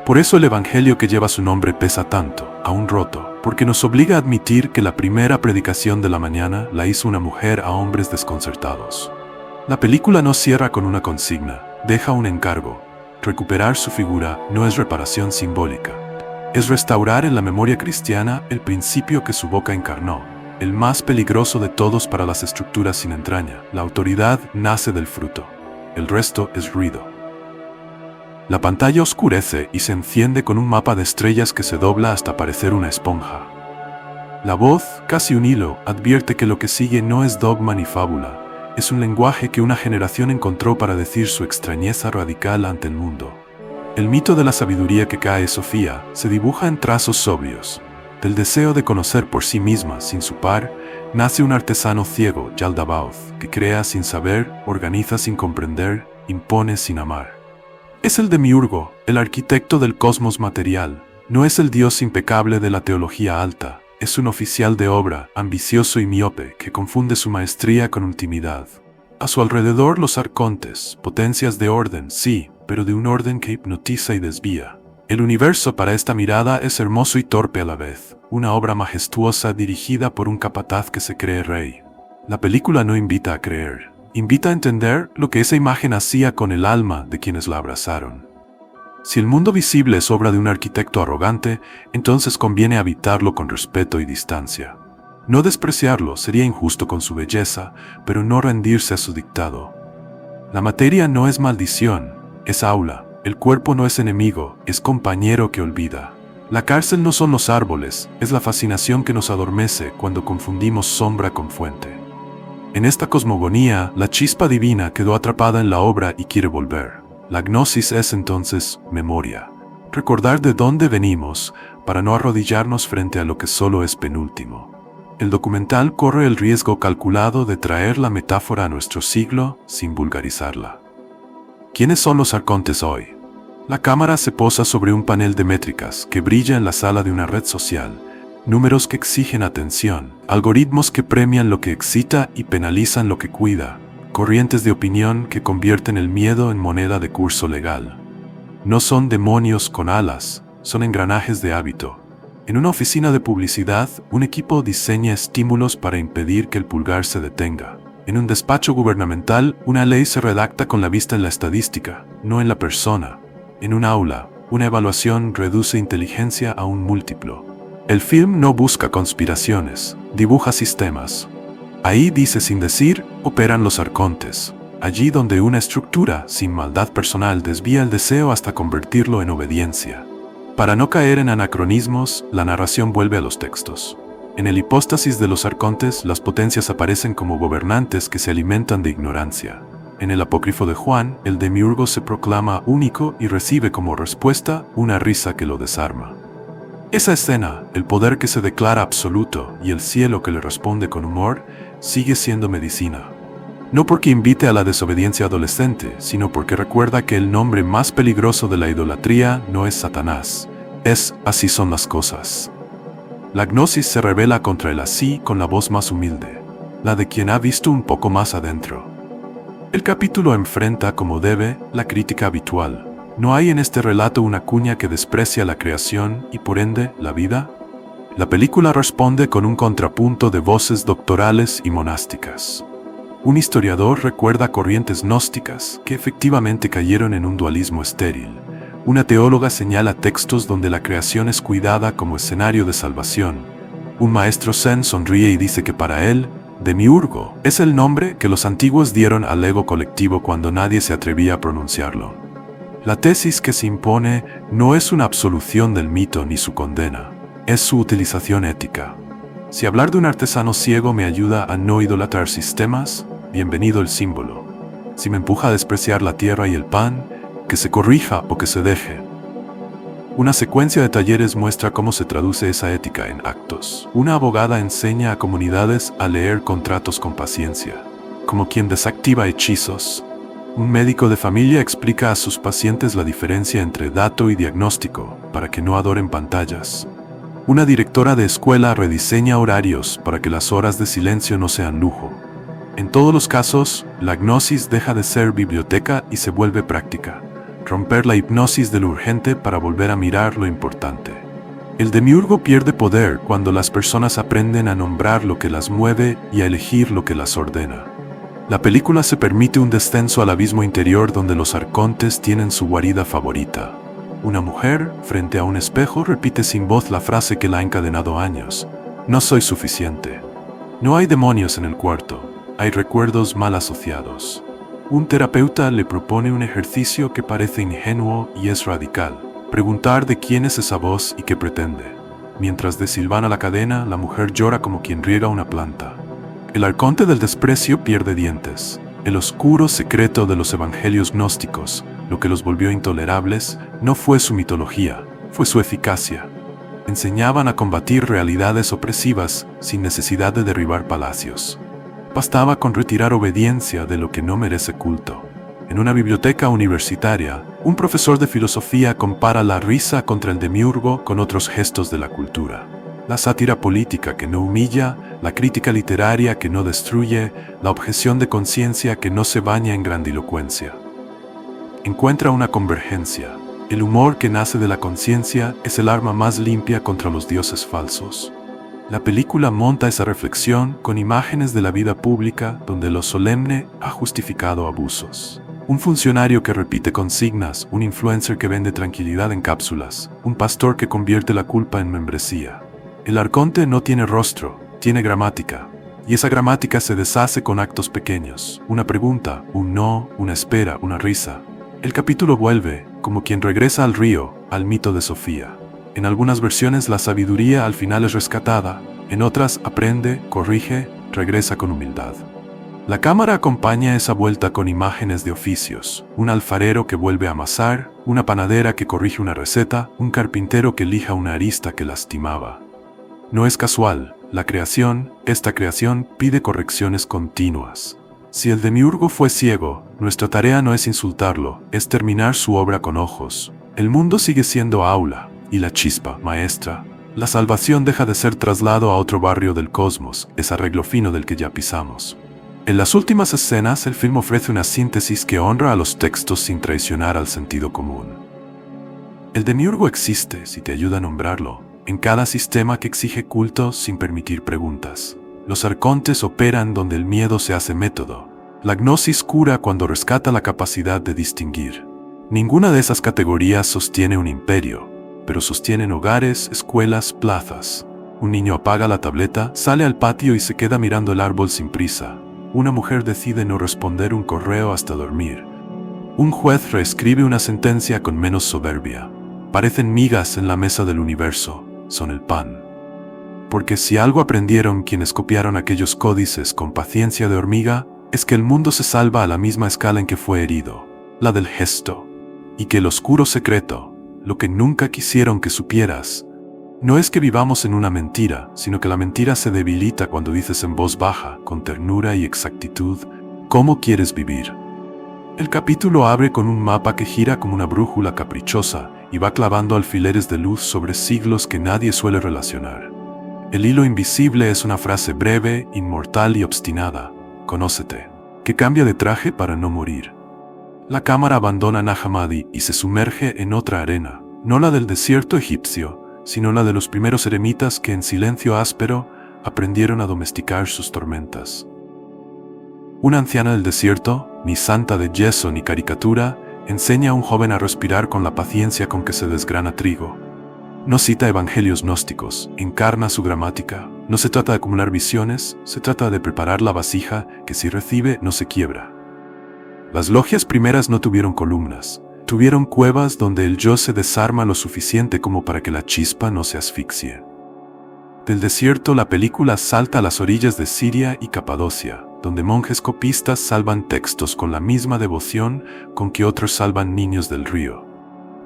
Por eso el evangelio que lleva su nombre pesa tanto, aún roto, porque nos obliga a admitir que la primera predicación de la mañana la hizo una mujer a hombres desconcertados. La película no cierra con una consigna, deja un encargo. Recuperar su figura no es reparación simbólica. Es restaurar en la memoria cristiana el principio que su boca encarnó, el más peligroso de todos para las estructuras sin entraña. La autoridad nace del fruto. El resto es ruido. La pantalla oscurece y se enciende con un mapa de estrellas que se dobla hasta parecer una esponja. La voz, casi un hilo, advierte que lo que sigue no es dogma ni fábula. Es un lenguaje que una generación encontró para decir su extrañeza radical ante el mundo. El mito de la sabiduría que cae Sofía se dibuja en trazos sobrios. Del deseo de conocer por sí misma, sin su par, nace un artesano ciego, Yaldabaoth, que crea sin saber, organiza sin comprender, impone sin amar. Es el demiurgo, el arquitecto del cosmos material. No es el dios impecable de la teología alta. Es un oficial de obra, ambicioso y miope, que confunde su maestría con ultimidad. A su alrededor los arcontes, potencias de orden, sí, pero de un orden que hipnotiza y desvía. El universo para esta mirada es hermoso y torpe a la vez, una obra majestuosa dirigida por un capataz que se cree rey. La película no invita a creer, invita a entender lo que esa imagen hacía con el alma de quienes la abrazaron. Si el mundo visible es obra de un arquitecto arrogante, entonces conviene habitarlo con respeto y distancia. No despreciarlo sería injusto con su belleza, pero no rendirse a su dictado. La materia no es maldición, es aula. El cuerpo no es enemigo, es compañero que olvida. La cárcel no son los árboles, es la fascinación que nos adormece cuando confundimos sombra con fuente. En esta cosmogonía, la chispa divina quedó atrapada en la obra y quiere volver. La gnosis es entonces memoria. Recordar de dónde venimos para no arrodillarnos frente a lo que solo es penúltimo. El documental corre el riesgo calculado de traer la metáfora a nuestro siglo sin vulgarizarla. ¿Quiénes son los arcontes hoy? La cámara se posa sobre un panel de métricas que brilla en la sala de una red social. Números que exigen atención, algoritmos que premian lo que excita y penalizan lo que cuida. Corrientes de opinión que convierten el miedo en moneda de curso legal. No son demonios con alas, son engranajes de hábito. En una oficina de publicidad, un equipo diseña estímulos para impedir que el pulgar se detenga. En un despacho gubernamental, una ley se redacta con la vista en la estadística, no en la persona. En un aula, una evaluación reduce inteligencia a un múltiplo. El film no busca conspiraciones, dibuja sistemas. Ahí, dice sin decir, operan los arcontes. Allí donde una estructura, sin maldad personal, desvía el deseo hasta convertirlo en obediencia. Para no caer en anacronismos, la narración vuelve a los textos. En el hipóstasis de los arcontes, las potencias aparecen como gobernantes que se alimentan de ignorancia. En el apócrifo de Juan, el demiurgo se proclama único y recibe como respuesta una risa que lo desarma. Esa escena, el poder que se declara absoluto y el cielo que le responde con humor, sigue siendo medicina. No porque invite a la desobediencia adolescente, sino porque recuerda que el nombre más peligroso de la idolatría no es Satanás, es así son las cosas. La gnosis se revela contra el así con la voz más humilde, la de quien ha visto un poco más adentro. El capítulo enfrenta, como debe, la crítica habitual. ¿No hay en este relato una cuña que desprecia la creación y por ende la vida? La película responde con un contrapunto de voces doctorales y monásticas. Un historiador recuerda corrientes gnósticas que efectivamente cayeron en un dualismo estéril. Una teóloga señala textos donde la creación es cuidada como escenario de salvación. Un maestro zen sonríe y dice que para él, demiurgo es el nombre que los antiguos dieron al ego colectivo cuando nadie se atrevía a pronunciarlo. La tesis que se impone no es una absolución del mito ni su condena, es su utilización ética. Si hablar de un artesano ciego me ayuda a no idolatrar sistemas, bienvenido el símbolo. Si me empuja a despreciar la tierra y el pan, que se corrija o que se deje. Una secuencia de talleres muestra cómo se traduce esa ética en actos. Una abogada enseña a comunidades a leer contratos con paciencia, como quien desactiva hechizos. Un médico de familia explica a sus pacientes la diferencia entre dato y diagnóstico, para que no adoren pantallas. Una directora de escuela rediseña horarios para que las horas de silencio no sean lujo. En todos los casos, la gnosis deja de ser biblioteca y se vuelve práctica. Romper la hipnosis de lo urgente para volver a mirar lo importante. El demiurgo pierde poder cuando las personas aprenden a nombrar lo que las mueve y a elegir lo que las ordena. La película se permite un descenso al abismo interior donde los arcontes tienen su guarida favorita. Una mujer, frente a un espejo, repite sin voz la frase que la ha encadenado años: no soy suficiente. No hay demonios en el cuarto, hay recuerdos mal asociados. Un terapeuta le propone un ejercicio que parece ingenuo y es radical: preguntar de quién es esa voz y qué pretende. Mientras desilvana la cadena, la mujer llora como quien riega una planta. El arconte del desprecio pierde dientes. El oscuro secreto de los evangelios gnósticos, lo que los volvió intolerables, no fue su mitología, fue su eficacia. Enseñaban a combatir realidades opresivas sin necesidad de derribar palacios. Bastaba con retirar obediencia de lo que no merece culto. En una biblioteca universitaria, un profesor de filosofía compara la risa contra el demiurgo con otros gestos de la cultura. La sátira política que no humilla, la crítica literaria que no destruye, la objeción de conciencia que no se baña en grandilocuencia. Encuentra una convergencia. El humor que nace de la conciencia es el arma más limpia contra los dioses falsos. La película monta esa reflexión con imágenes de la vida pública donde lo solemne ha justificado abusos. Un funcionario que repite consignas, un influencer que vende tranquilidad en cápsulas, un pastor que convierte la culpa en membresía. El arconte no tiene rostro, tiene gramática. Y esa gramática se deshace con actos pequeños. Una pregunta, un no, una espera, una risa. El capítulo vuelve, como quien regresa al río, al mito de Sofía. En algunas versiones la sabiduría al final es rescatada, en otras aprende, corrige, regresa con humildad. La cámara acompaña esa vuelta con imágenes de oficios: un alfarero que vuelve a amasar, una panadera que corrige una receta, un carpintero que lija una arista que lastimaba. No es casual, esta creación pide correcciones continuas. Si el demiurgo fue ciego, nuestra tarea no es insultarlo, es terminar su obra con ojos. El mundo sigue siendo aula, y la chispa, maestra. La salvación deja de ser traslado a otro barrio del cosmos, es arreglo fino del que ya pisamos. En las últimas escenas, el film ofrece una síntesis que honra a los textos sin traicionar al sentido común. El demiurgo existe, si te ayuda a nombrarlo, en cada sistema que exige culto sin permitir preguntas. Los arcontes operan donde el miedo se hace método. La gnosis cura cuando rescata la capacidad de distinguir. Ninguna de esas categorías sostiene un imperio, pero sostienen hogares, escuelas, plazas. Un niño apaga la tableta, sale al patio y se queda mirando el árbol sin prisa. Una mujer decide no responder un correo hasta dormir. Un juez reescribe una sentencia con menos soberbia. Parecen migas en la mesa del universo, son el pan. Porque si algo aprendieron quienes copiaron aquellos códices con paciencia de hormiga, es que el mundo se salva a la misma escala en que fue herido, la del gesto. Y que el oscuro secreto, lo que nunca quisieron que supieras, no es que vivamos en una mentira, sino que la mentira se debilita cuando dices en voz baja, con ternura y exactitud, ¿cómo quieres vivir? El capítulo abre con un mapa que gira como una brújula caprichosa y va clavando alfileres de luz sobre siglos que nadie suele relacionar. El hilo invisible es una frase breve, inmortal y obstinada: conócete, que cambia de traje para no morir. La cámara abandona Nahamadi y se sumerge en otra arena, no la del desierto egipcio, sino la de los primeros eremitas que en silencio áspero aprendieron a domesticar sus tormentas. Una anciana del desierto, ni santa de yeso ni caricatura, enseña a un joven a respirar con la paciencia con que se desgrana trigo. No cita evangelios gnósticos, encarna su gramática. No se trata de acumular visiones, se trata de preparar la vasija que si recibe no se quiebra. Las logias primeras no tuvieron columnas, tuvieron cuevas donde el yo se desarma lo suficiente como para que la chispa no se asfixie. Del desierto la película salta a las orillas de Siria y Capadocia, donde monjes copistas salvan textos con la misma devoción con que otros salvan niños del río.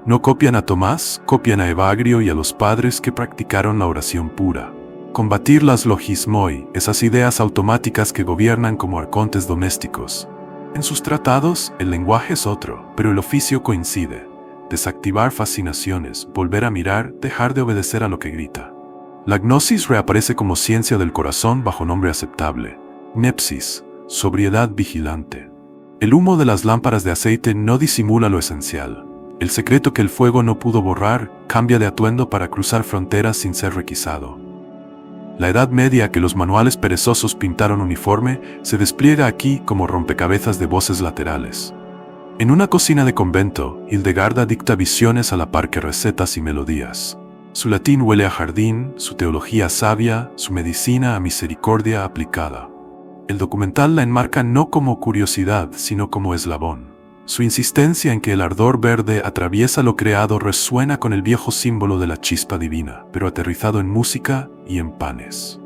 No copian a Tomás, copian a Evagrio y a los padres que practicaron la oración pura. Combatir las logismoi, esas ideas automáticas que gobiernan como arcontes domésticos. En sus tratados, el lenguaje es otro, pero el oficio coincide. Desactivar fascinaciones, volver a mirar, dejar de obedecer a lo que grita. La gnosis reaparece como ciencia del corazón bajo nombre aceptable. Nepsis, sobriedad vigilante. El humo de las lámparas de aceite no disimula lo esencial. El secreto que el fuego no pudo borrar cambia de atuendo para cruzar fronteras sin ser requisado. La Edad Media que los manuales perezosos pintaron uniforme se despliega aquí como rompecabezas de voces laterales. En una cocina de convento, Hildegarda dicta visiones a la par que recetas y melodías. Su latín huele a jardín, su teología sabia, su medicina a misericordia aplicada. El documental la enmarca no como curiosidad, sino como eslabón. Su insistencia en que el ardor verde atraviesa lo creado resuena con el viejo símbolo de la chispa divina, pero aterrizado en música y en panes.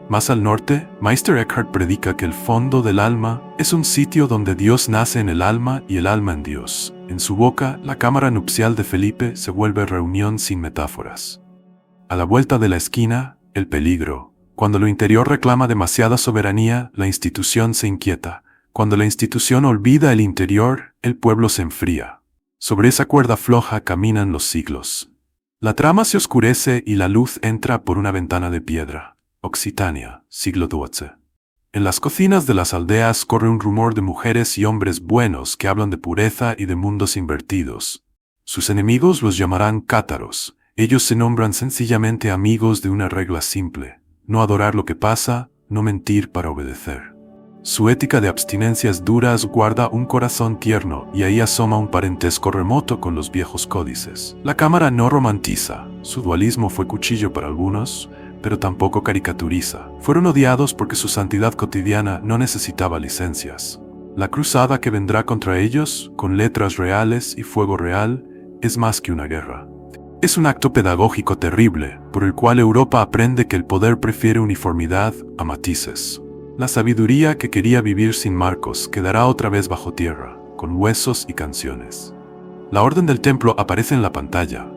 Más al norte, Meister Eckhart predica que el fondo del alma es un sitio donde Dios nace en el alma y el alma en Dios. En su boca, la cámara nupcial de Felipe se vuelve reunión sin metáforas. A la vuelta de la esquina, el peligro. Cuando lo interior reclama demasiada soberanía, la institución se inquieta. Cuando la institución olvida el interior, el pueblo se enfría. Sobre esa cuerda floja caminan los siglos. La trama se oscurece y la luz entra por una ventana de piedra. Occitania, siglo XII. En las cocinas de las aldeas corre un rumor de mujeres y hombres buenos que hablan de pureza y de mundos invertidos. Sus enemigos los llamarán cátaros. Ellos se nombran sencillamente amigos de una regla simple: no adorar lo que pasa, no mentir para obedecer. Su ética de abstinencias duras guarda un corazón tierno y ahí asoma un parentesco remoto con los viejos códices. La cámara no romantiza. Su dualismo fue cuchillo para algunos, pero tampoco caricaturiza. Fueron odiados porque su santidad cotidiana no necesitaba licencias. La cruzada que vendrá contra ellos, con letras reales y fuego real, es más que una guerra. Es un acto pedagógico terrible, por el cual Europa aprende que el poder prefiere uniformidad a matices. La sabiduría que quería vivir sin marcos quedará otra vez bajo tierra, con huesos y canciones. La orden del templo aparece en la pantalla,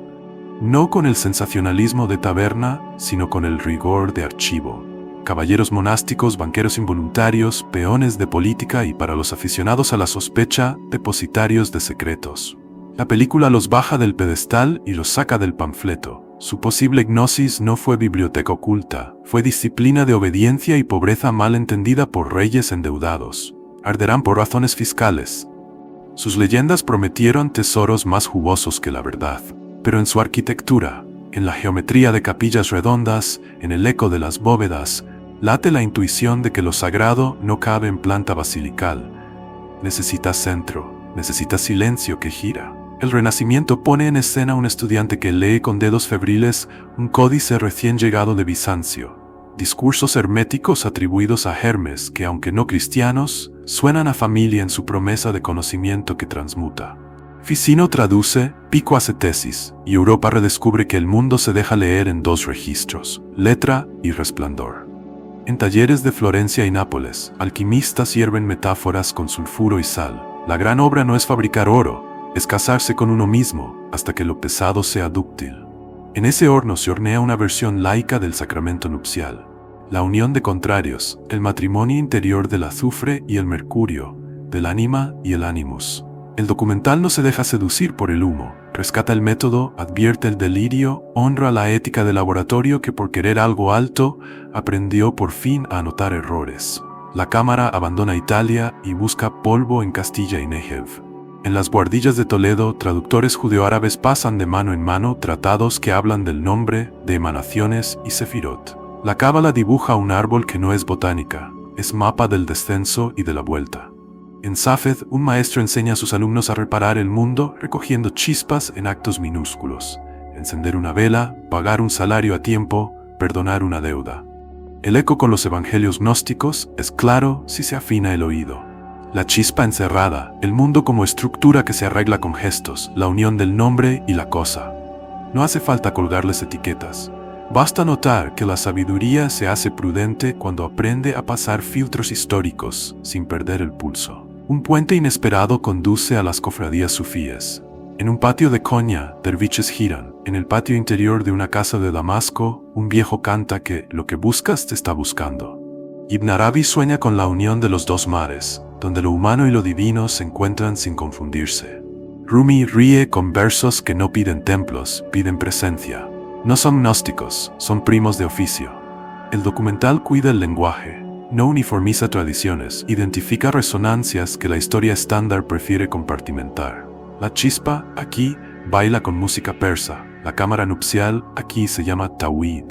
no con el sensacionalismo de taberna, sino con el rigor de archivo. Caballeros monásticos, banqueros involuntarios, peones de política y, para los aficionados a la sospecha, depositarios de secretos. La película los baja del pedestal y los saca del panfleto. Su posible gnosis no fue biblioteca oculta, fue disciplina de obediencia y pobreza mal entendida por reyes endeudados. Arderán por razones fiscales. Sus leyendas prometieron tesoros más jugosos que la verdad. Pero en su arquitectura, en la geometría de capillas redondas, en el eco de las bóvedas, late la intuición de que lo sagrado no cabe en planta basilical. Necesita centro, necesita silencio que gira. El Renacimiento pone en escena a un estudiante que lee con dedos febriles un códice recién llegado de Bizancio. Discursos herméticos atribuidos a Hermes que, aunque no cristianos, suenan a familia en su promesa de conocimiento que transmuta. Ficino traduce, Pico hace tesis, y Europa redescubre que el mundo se deja leer en dos registros: letra y resplandor. En talleres de Florencia y Nápoles, alquimistas hierven metáforas con sulfuro y sal. La gran obra no es fabricar oro, es casarse con uno mismo, hasta que lo pesado sea dúctil. En ese horno se hornea una versión laica del sacramento nupcial. La unión de contrarios, el matrimonio interior del azufre y el mercurio, del ánima y el animus. El documental no se deja seducir por el humo, rescata el método, advierte el delirio, honra la ética del laboratorio que por querer algo alto, aprendió por fin a anotar errores. La cámara abandona Italia y busca polvo en Castilla y Negev. En las guardillas de Toledo, traductores judeoárabes pasan de mano en mano tratados que hablan del nombre, de emanaciones y sefirot. La cábala dibuja un árbol que no es botánica, es mapa del descenso y de la vuelta. En Safed, un maestro enseña a sus alumnos a reparar el mundo recogiendo chispas en actos minúsculos. Encender una vela, pagar un salario a tiempo, perdonar una deuda. El eco con los evangelios gnósticos es claro si se afina el oído. La chispa encerrada, el mundo como estructura que se arregla con gestos, la unión del nombre y la cosa. No hace falta colgarles etiquetas. Basta notar que la sabiduría se hace prudente cuando aprende a pasar filtros históricos sin perder el pulso. Un puente inesperado conduce a las cofradías sufíes. En un patio de Konya, derviches giran. En el patio interior de una casa de Damasco, un viejo canta que lo que buscas te está buscando. Ibn Arabi sueña con la unión de los dos mares, donde lo humano y lo divino se encuentran sin confundirse. Rumi ríe con versos que no piden templos, piden presencia. No son gnósticos, son primos de oficio. El documental cuida el lenguaje. No uniformiza tradiciones, identifica resonancias que la historia estándar prefiere compartimentar. La chispa, aquí, baila con música persa. La cámara nupcial, aquí se llama tawhid.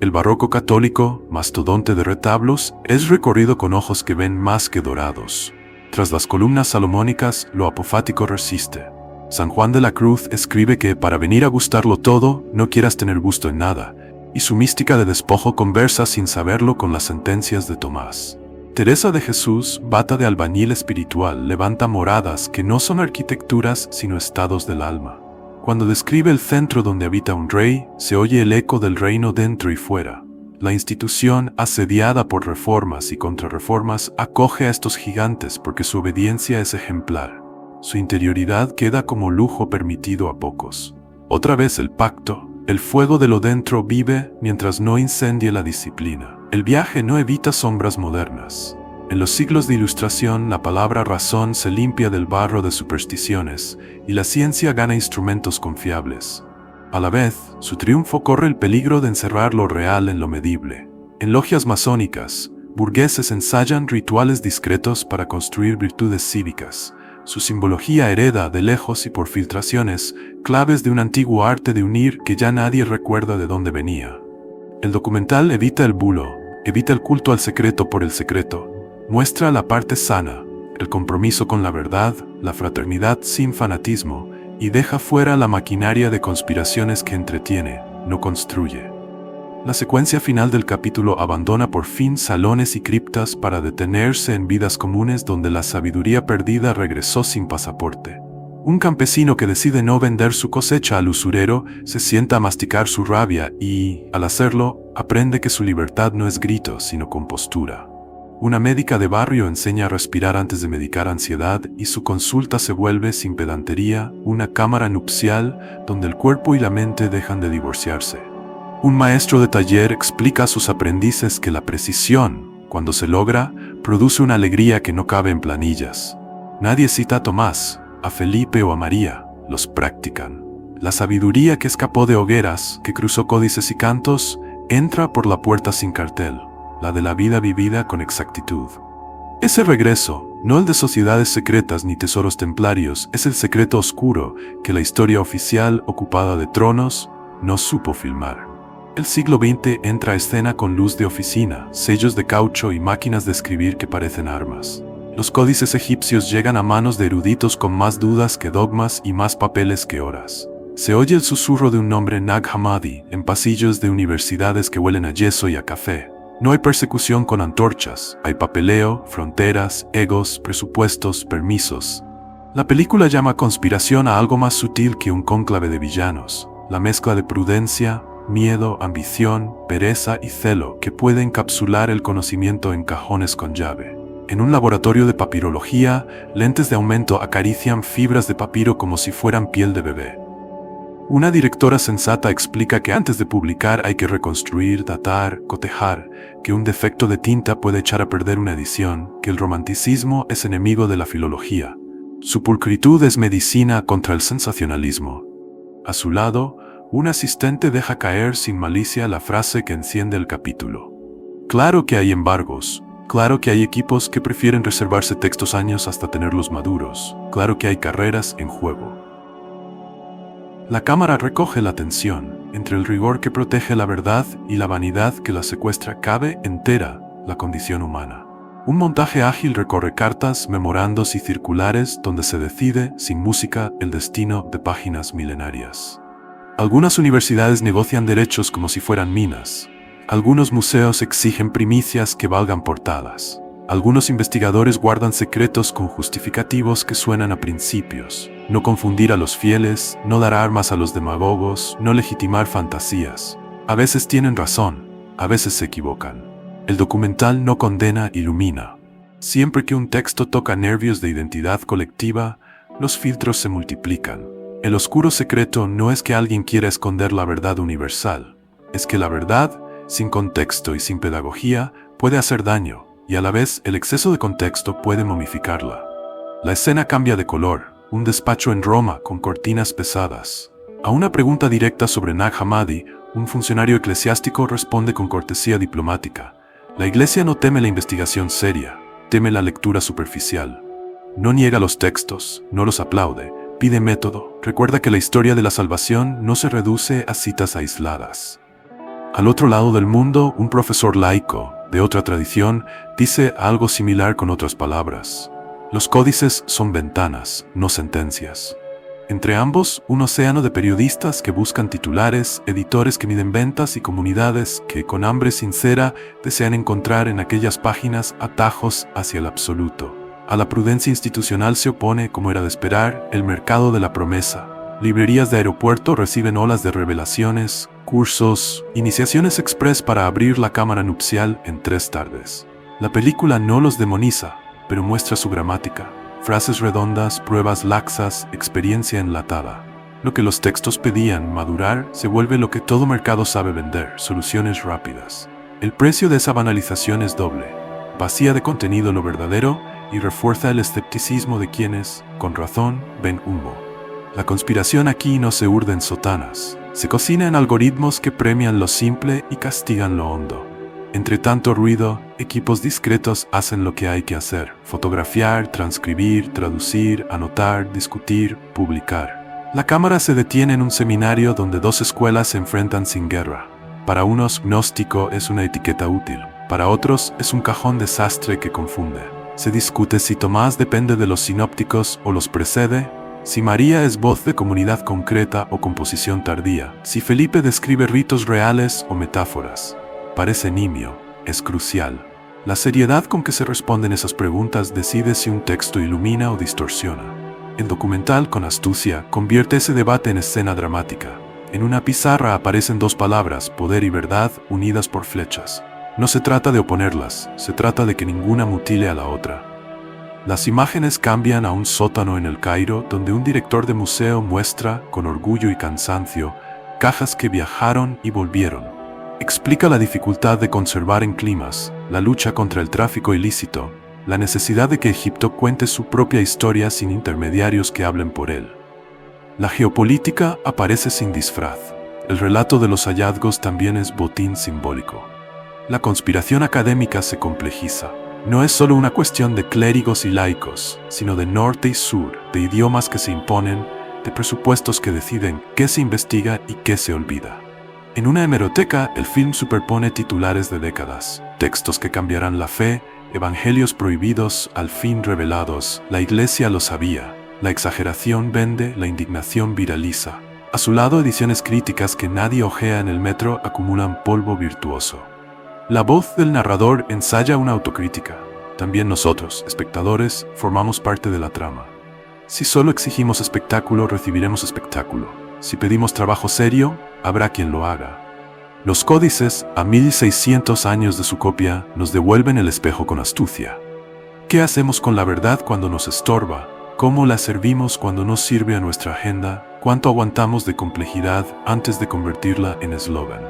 El barroco católico, mastodonte de retablos, es recorrido con ojos que ven más que dorados. Tras las columnas salomónicas, lo apofático resiste. San Juan de la Cruz escribe que para venir a gustarlo todo, no quieras tener gusto en nada, y su mística de despojo conversa sin saberlo con las sentencias de Tomás. Teresa de Jesús, bata de albañil espiritual, levanta moradas que no son arquitecturas sino estados del alma. Cuando describe el centro donde habita un rey, se oye el eco del reino dentro y fuera. La institución, asediada por reformas y contrarreformas, acoge a estos gigantes porque su obediencia es ejemplar. Su interioridad queda como lujo permitido a pocos. Otra vez el pacto, el fuego de lo dentro vive mientras no incendie la disciplina. El viaje no evita sombras modernas. En los siglos de Ilustración, la palabra razón se limpia del barro de supersticiones y la ciencia gana instrumentos confiables. A la vez, su triunfo corre el peligro de encerrar lo real en lo medible. En logias masónicas, burgueses ensayan rituales discretos para construir virtudes cívicas. Su simbología hereda de lejos y por filtraciones claves de un antiguo arte de unir que ya nadie recuerda de dónde venía. El documental evita el bulo, evita el culto al secreto por el secreto, muestra la parte sana, el compromiso con la verdad, la fraternidad sin fanatismo, y deja fuera la maquinaria de conspiraciones que entretiene, no construye. La secuencia final del capítulo abandona por fin salones y criptas para detenerse en vidas comunes donde la sabiduría perdida regresó sin pasaporte. Un campesino que decide no vender su cosecha al usurero se sienta a masticar su rabia y, al hacerlo, aprende que su libertad no es grito, sino compostura. Una médica de barrio enseña a respirar antes de medicar ansiedad y su consulta se vuelve, sin pedantería, una cámara nupcial donde el cuerpo y la mente dejan de divorciarse. Un maestro de taller explica a sus aprendices que la precisión, cuando se logra, produce una alegría que no cabe en planillas. Nadie cita a Tomás, a Felipe o a María, los practican. La sabiduría que escapó de hogueras, que cruzó códices y cantos, entra por la puerta sin cartel, la de la vida vivida con exactitud. Ese regreso, no el de sociedades secretas ni tesoros templarios, es el secreto oscuro que la historia oficial, ocupada de tronos, no supo filmar. El siglo XX entra a escena con luz de oficina, sellos de caucho y máquinas de escribir que parecen armas. Los códices egipcios llegan a manos de eruditos con más dudas que dogmas y más papeles que horas. Se oye el susurro de un nombre Nag Hammadi en pasillos de universidades que huelen a yeso y a café. No hay persecución con antorchas, hay papeleo, fronteras, egos, presupuestos, permisos. La película llama conspiración a algo más sutil que un cónclave de villanos, la mezcla de prudencia, miedo, ambición, pereza y celo que puede encapsular el conocimiento en cajones con llave. En un laboratorio de papirología, lentes de aumento acarician fibras de papiro como si fueran piel de bebé. Una directora sensata explica que antes de publicar hay que reconstruir, datar, cotejar, que un defecto de tinta puede echar a perder una edición, que el romanticismo es enemigo de la filología. Su pulcritud es medicina contra el sensacionalismo. A su lado, un asistente deja caer sin malicia la frase que enciende el capítulo. Claro que hay embargos. Claro que hay equipos que prefieren reservarse textos años hasta tenerlos maduros. Claro que hay carreras en juego. La cámara recoge la tensión. Entre el rigor que protege la verdad y la vanidad que la secuestra cabe entera la condición humana. Un montaje ágil recorre cartas, memorandos y circulares donde se decide, sin música, el destino de páginas milenarias. Algunas universidades negocian derechos como si fueran minas. Algunos museos exigen primicias que valgan portadas. Algunos investigadores guardan secretos con justificativos que suenan a principios. No confundir a los fieles, no dar armas a los demagogos, no legitimar fantasías. A veces tienen razón, a veces se equivocan. El documental no condena, ilumina. Siempre que un texto toca nervios de identidad colectiva, los filtros se multiplican. El oscuro secreto no es que alguien quiera esconder la verdad universal, es que la verdad, sin contexto y sin pedagogía, puede hacer daño, y a la vez el exceso de contexto puede momificarla. La escena cambia de color, un despacho en Roma con cortinas pesadas. A una pregunta directa sobre Nag Hammadi, un funcionario eclesiástico responde con cortesía diplomática. La iglesia no teme la investigación seria, teme la lectura superficial. No niega los textos, no los aplaude, pide método, recuerda que la historia de la salvación no se reduce a citas aisladas. Al otro lado del mundo, un profesor laico, de otra tradición, dice algo similar con otras palabras. Los códices son ventanas, no sentencias. Entre ambos, un océano de periodistas que buscan titulares, editores que miden ventas y comunidades que, con hambre sincera, desean encontrar en aquellas páginas atajos hacia el absoluto. A la prudencia institucional se opone, como era de esperar, el mercado de la promesa. Librerías de aeropuerto reciben olas de revelaciones, cursos, iniciaciones express para abrir la cámara nupcial en 3 tardes. La película no los demoniza, pero muestra su gramática. Frases redondas, pruebas laxas, experiencia enlatada. Lo que los textos pedían madurar se vuelve lo que todo mercado sabe vender, soluciones rápidas. El precio de esa banalización es doble. Vacía de contenido lo verdadero y refuerza el escepticismo de quienes, con razón, ven humo. La conspiración aquí no se urde en sotanas. Se cocina en algoritmos que premian lo simple y castigan lo hondo. Entre tanto ruido, equipos discretos hacen lo que hay que hacer: fotografiar, transcribir, traducir, anotar, discutir, publicar. La cámara se detiene en un seminario donde 2 escuelas se enfrentan sin guerra. Para unos, gnóstico es una etiqueta útil. Para otros, es un cajón desastre que confunde. Se discute si Tomás depende de los sinópticos o los precede, si María es voz de comunidad concreta o composición tardía, si Felipe describe ritos reales o metáforas. Parece nimio, es crucial. La seriedad con que se responden esas preguntas decide si un texto ilumina o distorsiona. El documental, con astucia, convierte ese debate en escena dramática. En una pizarra aparecen 2 palabras, poder y verdad, unidas por flechas. No se trata de oponerlas, se trata de que ninguna mutile a la otra. Las imágenes cambian a un sótano en El Cairo, donde un director de museo muestra, con orgullo y cansancio, cajas que viajaron y volvieron. Explica la dificultad de conservar en climas, la lucha contra el tráfico ilícito, la necesidad de que Egipto cuente su propia historia sin intermediarios que hablen por él. La geopolítica aparece sin disfraz. El relato de los hallazgos también es botín simbólico. La conspiración académica se complejiza. No es solo una cuestión de clérigos y laicos, sino de norte y sur, de idiomas que se imponen, de presupuestos que deciden qué se investiga y qué se olvida. En una hemeroteca, el film superpone titulares de décadas, textos que cambiarán la fe, evangelios prohibidos al fin revelados, la iglesia lo sabía, la exageración vende, la indignación viraliza. A su lado, ediciones críticas que nadie ojea en el metro acumulan polvo virtuoso. La voz del narrador ensaya una autocrítica. También nosotros, espectadores, formamos parte de la trama. Si solo exigimos espectáculo, recibiremos espectáculo. Si pedimos trabajo serio, habrá quien lo haga. Los códices, a 1600 años de su copia, nos devuelven el espejo con astucia. ¿Qué hacemos con la verdad cuando nos estorba? ¿Cómo la servimos cuando no sirve a nuestra agenda? ¿Cuánto aguantamos de complejidad antes de convertirla en eslogan?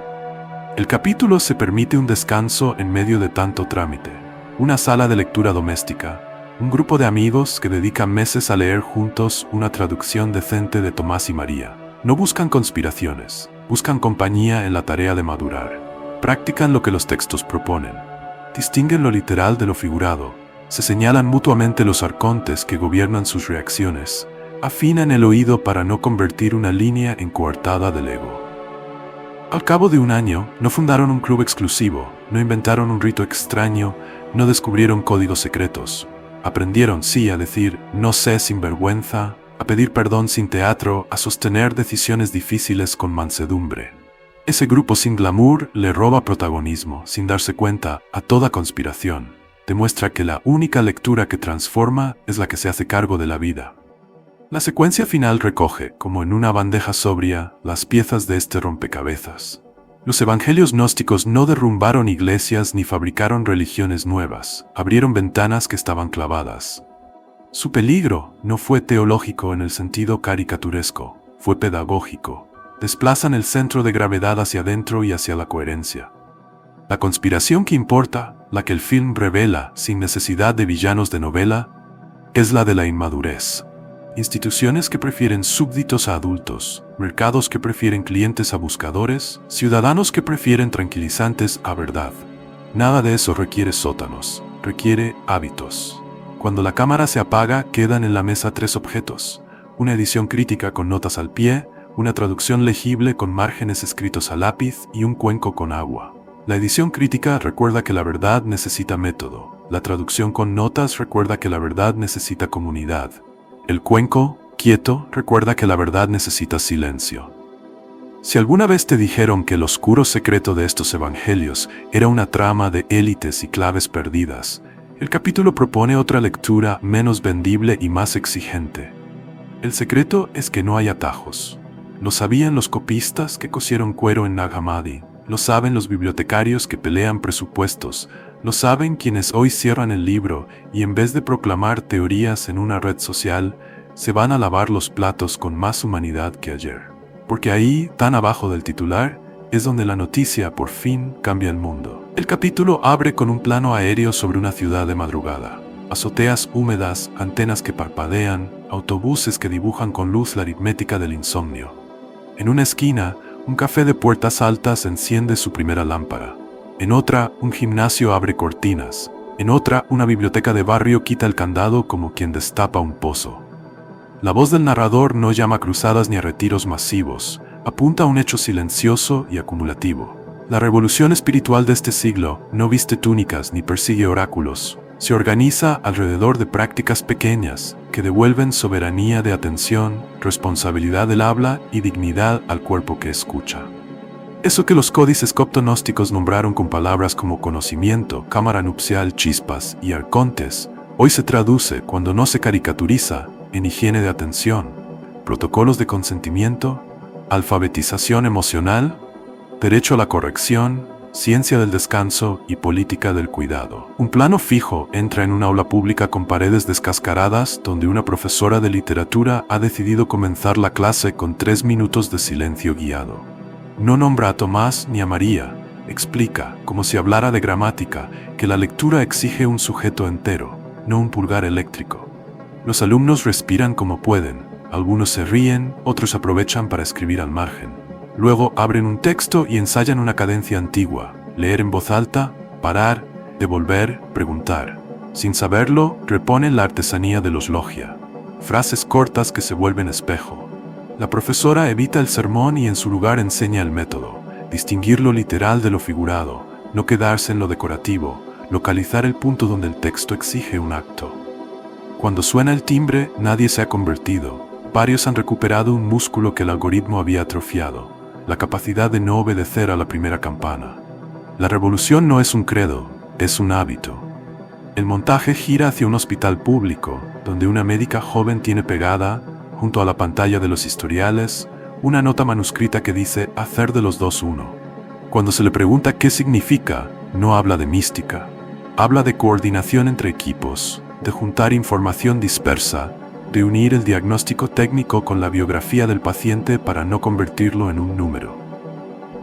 El capítulo se permite un descanso en medio de tanto trámite. Una sala de lectura doméstica. Un grupo de amigos que dedican meses a leer juntos una traducción decente de Tomás y María. No buscan conspiraciones, buscan compañía en la tarea de madurar. Practican lo que los textos proponen. Distinguen lo literal de lo figurado. Se señalan mutuamente los arcontes que gobiernan sus reacciones. Afinan el oído para no convertir una línea en coartada del ego. Al cabo de un año, no fundaron un club exclusivo, no inventaron un rito extraño, no descubrieron códigos secretos. Aprendieron, sí, a decir no sé sin vergüenza, a pedir perdón sin teatro, a sostener decisiones difíciles con mansedumbre. Ese grupo sin glamour le roba protagonismo, sin darse cuenta, a toda conspiración. Demuestra que la única lectura que transforma es la que se hace cargo de la vida. La secuencia final recoge, como en una bandeja sobria, las piezas de este rompecabezas. Los evangelios gnósticos no derrumbaron iglesias ni fabricaron religiones nuevas, abrieron ventanas que estaban clavadas. Su peligro no fue teológico en el sentido caricaturesco, fue pedagógico. Desplazan el centro de gravedad hacia adentro y hacia la coherencia. La conspiración que importa, la que el film revela sin necesidad de villanos de novela, es la de la inmadurez. Instituciones que prefieren súbditos a adultos, mercados que prefieren clientes a buscadores, ciudadanos que prefieren tranquilizantes a verdad. Nada de eso requiere sótanos, requiere hábitos. Cuando la cámara se apaga, quedan en la mesa 3 objetos: una edición crítica con notas al pie, una traducción legible con márgenes escritos a lápiz y un cuenco con agua. La edición crítica recuerda que la verdad necesita método. La traducción con notas recuerda que la verdad necesita comunidad. El cuenco, quieto, recuerda que la verdad necesita silencio. Si alguna vez te dijeron que el oscuro secreto de estos evangelios era una trama de élites y claves perdidas, el capítulo propone otra lectura menos vendible y más exigente. El secreto es que no hay atajos. Lo sabían los copistas que cosieron cuero en Nag Hammadi. Lo saben los bibliotecarios que pelean presupuestos. Lo saben quienes hoy cierran el libro y en vez de proclamar teorías en una red social, se van a lavar los platos con más humanidad que ayer. Porque ahí, tan abajo del titular, es donde la noticia por fin cambia el mundo. El capítulo abre con un plano aéreo sobre una ciudad de madrugada. Azoteas húmedas, antenas que parpadean, autobuses que dibujan con luz la aritmética del insomnio. En una esquina, un café de puertas altas enciende su primera lámpara. En otra, un gimnasio abre cortinas. En otra, una biblioteca de barrio quita el candado como quien destapa un pozo. La voz del narrador no llama a cruzadas ni a retiros masivos, apunta a un hecho silencioso y acumulativo. La revolución espiritual de este siglo no viste túnicas ni persigue oráculos. Se organiza alrededor de prácticas pequeñas que devuelven soberanía de atención, responsabilidad del habla y dignidad al cuerpo que escucha. Eso que los códices coptonósticos nombraron con palabras como conocimiento, cámara nupcial, chispas y arcontes, hoy se traduce, cuando no se caricaturiza, en higiene de atención, protocolos de consentimiento, alfabetización emocional, derecho a la corrección, ciencia del descanso y política del cuidado. Un plano fijo entra en una aula pública con paredes descascaradas donde una profesora de literatura ha decidido comenzar la clase con 3 minutos de silencio guiado. No nombra a Tomás ni a María, explica, como si hablara de gramática, que la lectura exige un sujeto entero, no un pulgar eléctrico. Los alumnos respiran como pueden, algunos se ríen, otros aprovechan para escribir al margen. Luego abren un texto y ensayan una cadencia antigua, leer en voz alta, parar, devolver, preguntar. Sin saberlo, reponen la artesanía de los logia. Frases cortas que se vuelven espejo. La profesora evita el sermón y en su lugar enseña el método, distinguir lo literal de lo figurado, no quedarse en lo decorativo, localizar el punto donde el texto exige un acto. Cuando suena el timbre, nadie se ha convertido. Varios han recuperado un músculo que el algoritmo había atrofiado. La capacidad de no obedecer a la primera campana. La revolución no es un credo, es un hábito. El montaje gira hacia un hospital público, donde una médica joven tiene pegada, junto a la pantalla de los historiales, una nota manuscrita que dice hacer de los dos uno. Cuando se le pregunta qué significa, no habla de mística. Habla de coordinación entre equipos, de juntar información dispersa, de unir el diagnóstico técnico con la biografía del paciente para no convertirlo en un número.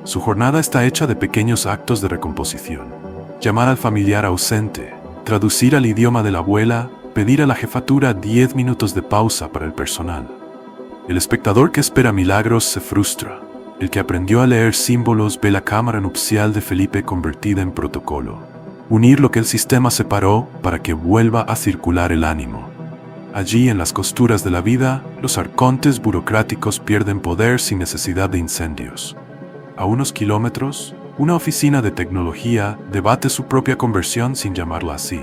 Su jornada está hecha de pequeños actos de recomposición. Llamar al familiar ausente, traducir al idioma de la abuela, pedir a la jefatura 10 minutos de pausa para el personal. El espectador que espera milagros se frustra. El que aprendió a leer símbolos ve la cámara nupcial de Felipe convertida en protocolo. Unir lo que el sistema separó para que vuelva a circular el ánimo. Allí, en las costuras de la vida, los arcontes burocráticos pierden poder sin necesidad de incendios. A unos kilómetros, una oficina de tecnología debate su propia conversión sin llamarla así.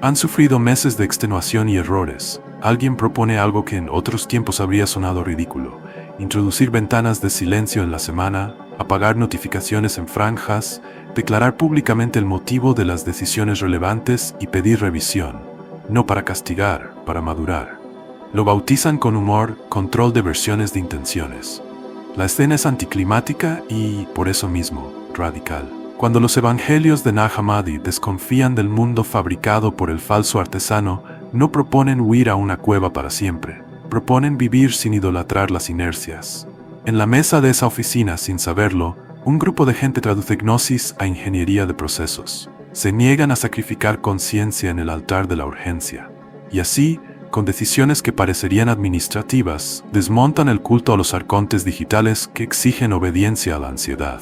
Han sufrido meses de extenuación y errores. Alguien propone algo que en otros tiempos habría sonado ridículo. Introducir ventanas de silencio en la semana, apagar notificaciones en franjas, declarar públicamente el motivo de las decisiones relevantes y pedir revisión. No para castigar, para madurar. Lo bautizan con humor, control de versiones de intenciones. La escena es anticlimática y, por eso mismo, radical. Cuando los evangelios de Nag Hammadi desconfían del mundo fabricado por el falso artesano, no proponen huir a una cueva para siempre. Proponen vivir sin idolatrar las inercias. En la mesa de esa oficina, sin saberlo, un grupo de gente traduce gnosis a ingeniería de procesos. Se niegan a sacrificar conciencia en el altar de la urgencia. Y así, con decisiones que parecerían administrativas, desmontan el culto a los arcontes digitales que exigen obediencia a la ansiedad.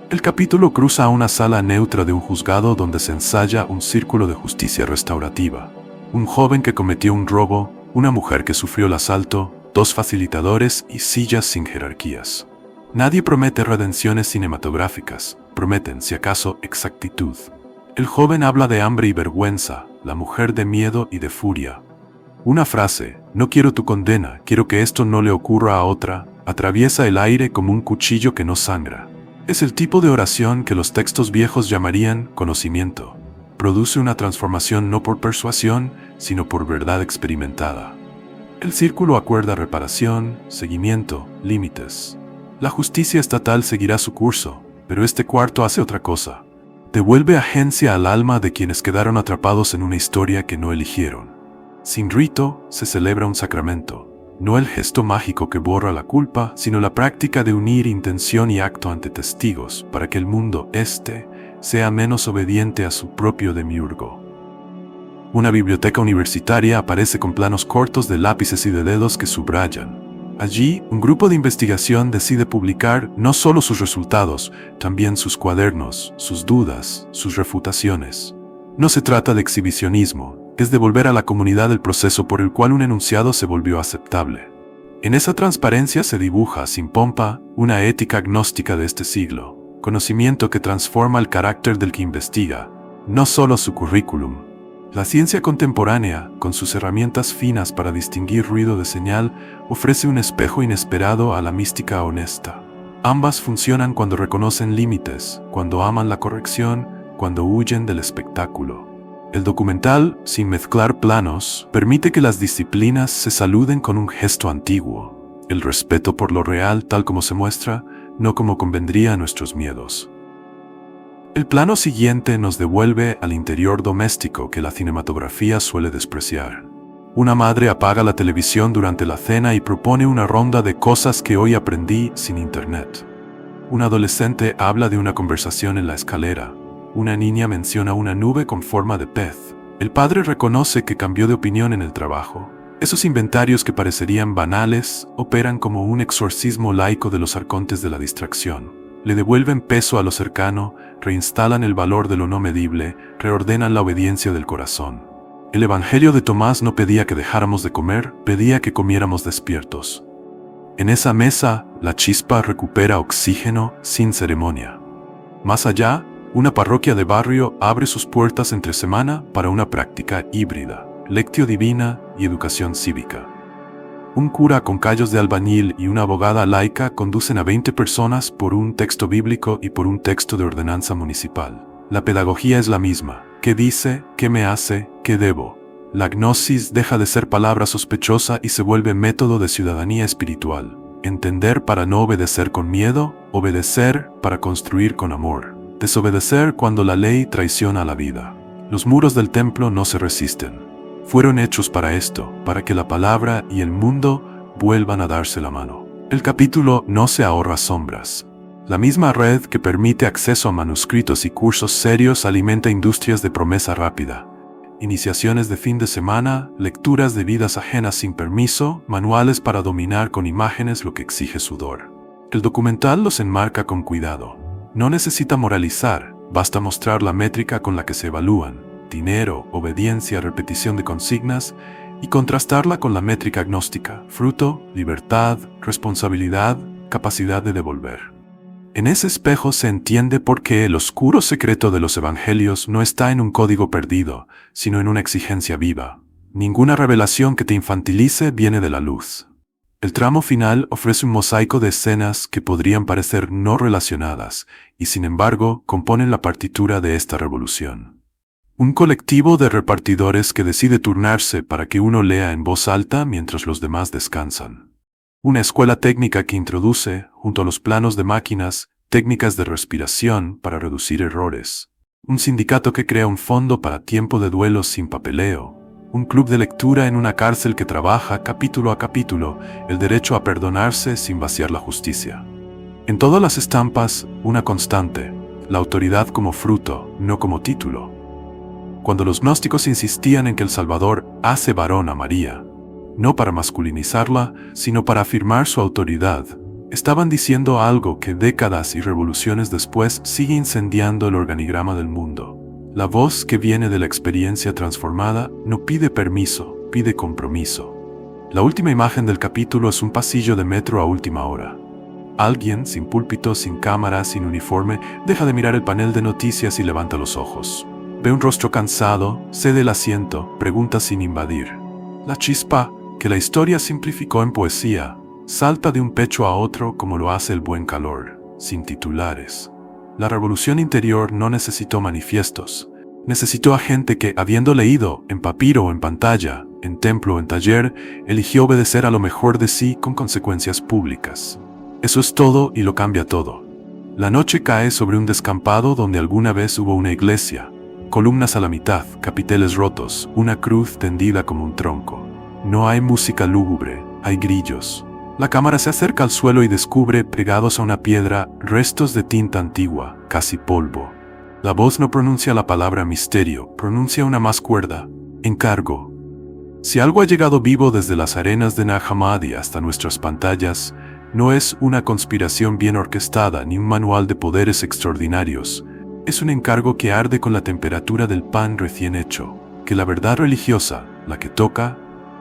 El capítulo cruza a una sala neutra de un juzgado donde se ensaya un círculo de justicia restaurativa. Un joven que cometió un robo, una mujer que sufrió el asalto, dos facilitadores y sillas sin jerarquías. Nadie promete redenciones cinematográficas, prometen, si acaso, exactitud. El joven habla de hambre y vergüenza, la mujer de miedo y de furia. Una frase, no quiero tu condena, quiero que esto no le ocurra a otra, atraviesa el aire como un cuchillo que no sangra. Es el tipo de oración que los textos viejos llamarían conocimiento. Produce una transformación no por persuasión, sino por verdad experimentada. El círculo acuerda reparación, seguimiento, límites. La justicia estatal seguirá su curso, pero este cuarto hace otra cosa. Devuelve agencia al alma de quienes quedaron atrapados en una historia que no eligieron. Sin rito, se celebra un sacramento. No el gesto mágico que borra la culpa, sino la práctica de unir intención y acto ante testigos, para que el mundo sea menos obediente a su propio demiurgo. Una biblioteca universitaria aparece con planos cortos de lápices y de dedos que subrayan. Allí, un grupo de investigación decide publicar no solo sus resultados, también sus cuadernos, sus dudas, sus refutaciones. No se trata de exhibicionismo, es devolver a la comunidad el proceso por el cual un enunciado se volvió aceptable. En esa transparencia se dibuja, sin pompa, una ética agnóstica de este siglo, conocimiento que transforma el carácter del que investiga, no solo su currículum. La ciencia contemporánea, con sus herramientas finas para distinguir ruido de señal, ofrece un espejo inesperado a la mística honesta. Ambas funcionan cuando reconocen límites, cuando aman la corrección, cuando huyen del espectáculo. El documental, sin mezclar planos, permite que las disciplinas se saluden con un gesto antiguo, el respeto por lo real tal como se muestra, no como convendría a nuestros miedos. El plano siguiente nos devuelve al interior doméstico que la cinematografía suele despreciar. Una madre apaga la televisión durante la cena y propone una ronda de cosas que hoy aprendí sin internet. Un adolescente habla de una conversación en la escalera. Una niña menciona una nube con forma de pez. El padre reconoce que cambió de opinión en el trabajo. Esos inventarios que parecerían banales operan como un exorcismo laico de los arcontes de la distracción. Le devuelven peso a lo cercano, reinstalan el valor de lo no medible, reordenan la obediencia del corazón. El Evangelio de Tomás no pedía que dejáramos de comer, pedía que comiéramos despiertos. En esa mesa, la chispa recupera oxígeno sin ceremonia. Más allá, una parroquia de barrio abre sus puertas entre semana para una práctica híbrida, lectio divina y educación cívica. Un cura con callos de albañil y una abogada laica conducen a 20 personas por un texto bíblico y por un texto de ordenanza municipal. La pedagogía es la misma. ¿Qué dice? ¿Qué me hace? ¿Qué debo? La gnosis deja de ser palabra sospechosa y se vuelve método de ciudadanía espiritual. Entender para no obedecer con miedo, obedecer para construir con amor. Desobedecer cuando la ley traiciona la vida. Los muros del templo no se resisten. Fueron hechos para esto, para que la palabra y el mundo vuelvan a darse la mano. El capítulo no se ahorra sombras. La misma red que permite acceso a manuscritos y cursos serios alimenta industrias de promesa rápida. Iniciaciones de fin de semana, lecturas de vidas ajenas sin permiso, manuales para dominar con imágenes lo que exige sudor. El documental los enmarca con cuidado. No necesita moralizar, basta mostrar la métrica con la que se evalúan. Dinero, obediencia, repetición de consignas, y contrastarla con la métrica agnóstica, fruto, libertad, responsabilidad, capacidad de devolver. En ese espejo se entiende por qué el oscuro secreto de los evangelios no está en un código perdido, sino en una exigencia viva. Ninguna revelación que te infantilice viene de la luz. El tramo final ofrece un mosaico de escenas que podrían parecer no relacionadas, y sin embargo componen la partitura de esta revolución. Un colectivo de repartidores que decide turnarse para que uno lea en voz alta mientras los demás descansan. Una escuela técnica que introduce, junto a los planos de máquinas, técnicas de respiración para reducir errores. Un sindicato que crea un fondo para tiempo de duelo sin papeleo. Un club de lectura en una cárcel que trabaja, capítulo a capítulo, el derecho a perdonarse sin vaciar la justicia. En todas las estampas, una constante, la autoridad como fruto, no como título. Cuando los gnósticos insistían en que el Salvador hace varón a María, no para masculinizarla, sino para afirmar su autoridad, estaban diciendo algo que décadas y revoluciones después sigue incendiando el organigrama del mundo. La voz que viene de la experiencia transformada no pide permiso, pide compromiso. La última imagen del capítulo es un pasillo de metro a última hora. Alguien, sin púlpito, sin cámara, sin uniforme, deja de mirar el panel de noticias y levanta los ojos. Ve un rostro cansado, cede el asiento, pregunta sin invadir. La chispa, que la historia simplificó en poesía, salta de un pecho a otro como lo hace el buen calor, sin titulares. La revolución interior no necesitó manifiestos. Necesitó a gente que, habiendo leído, en papiro o en pantalla, en templo o en taller, eligió obedecer a lo mejor de sí con consecuencias públicas. Eso es todo y lo cambia todo. La noche cae sobre un descampado donde alguna vez hubo una iglesia. Columnas a la mitad, capiteles rotos, una cruz tendida como un tronco. No hay música lúgubre, hay grillos. La cámara se acerca al suelo y descubre, pegados a una piedra, restos de tinta antigua, casi polvo. La voz no pronuncia la palabra misterio, pronuncia una más cuerda: encargo. Si algo ha llegado vivo desde las arenas de Nag Hammadi hasta nuestras pantallas, no es una conspiración bien orquestada ni un manual de poderes extraordinarios. Es un encargo que arde con la temperatura del pan recién hecho, que la verdad religiosa, la que toca,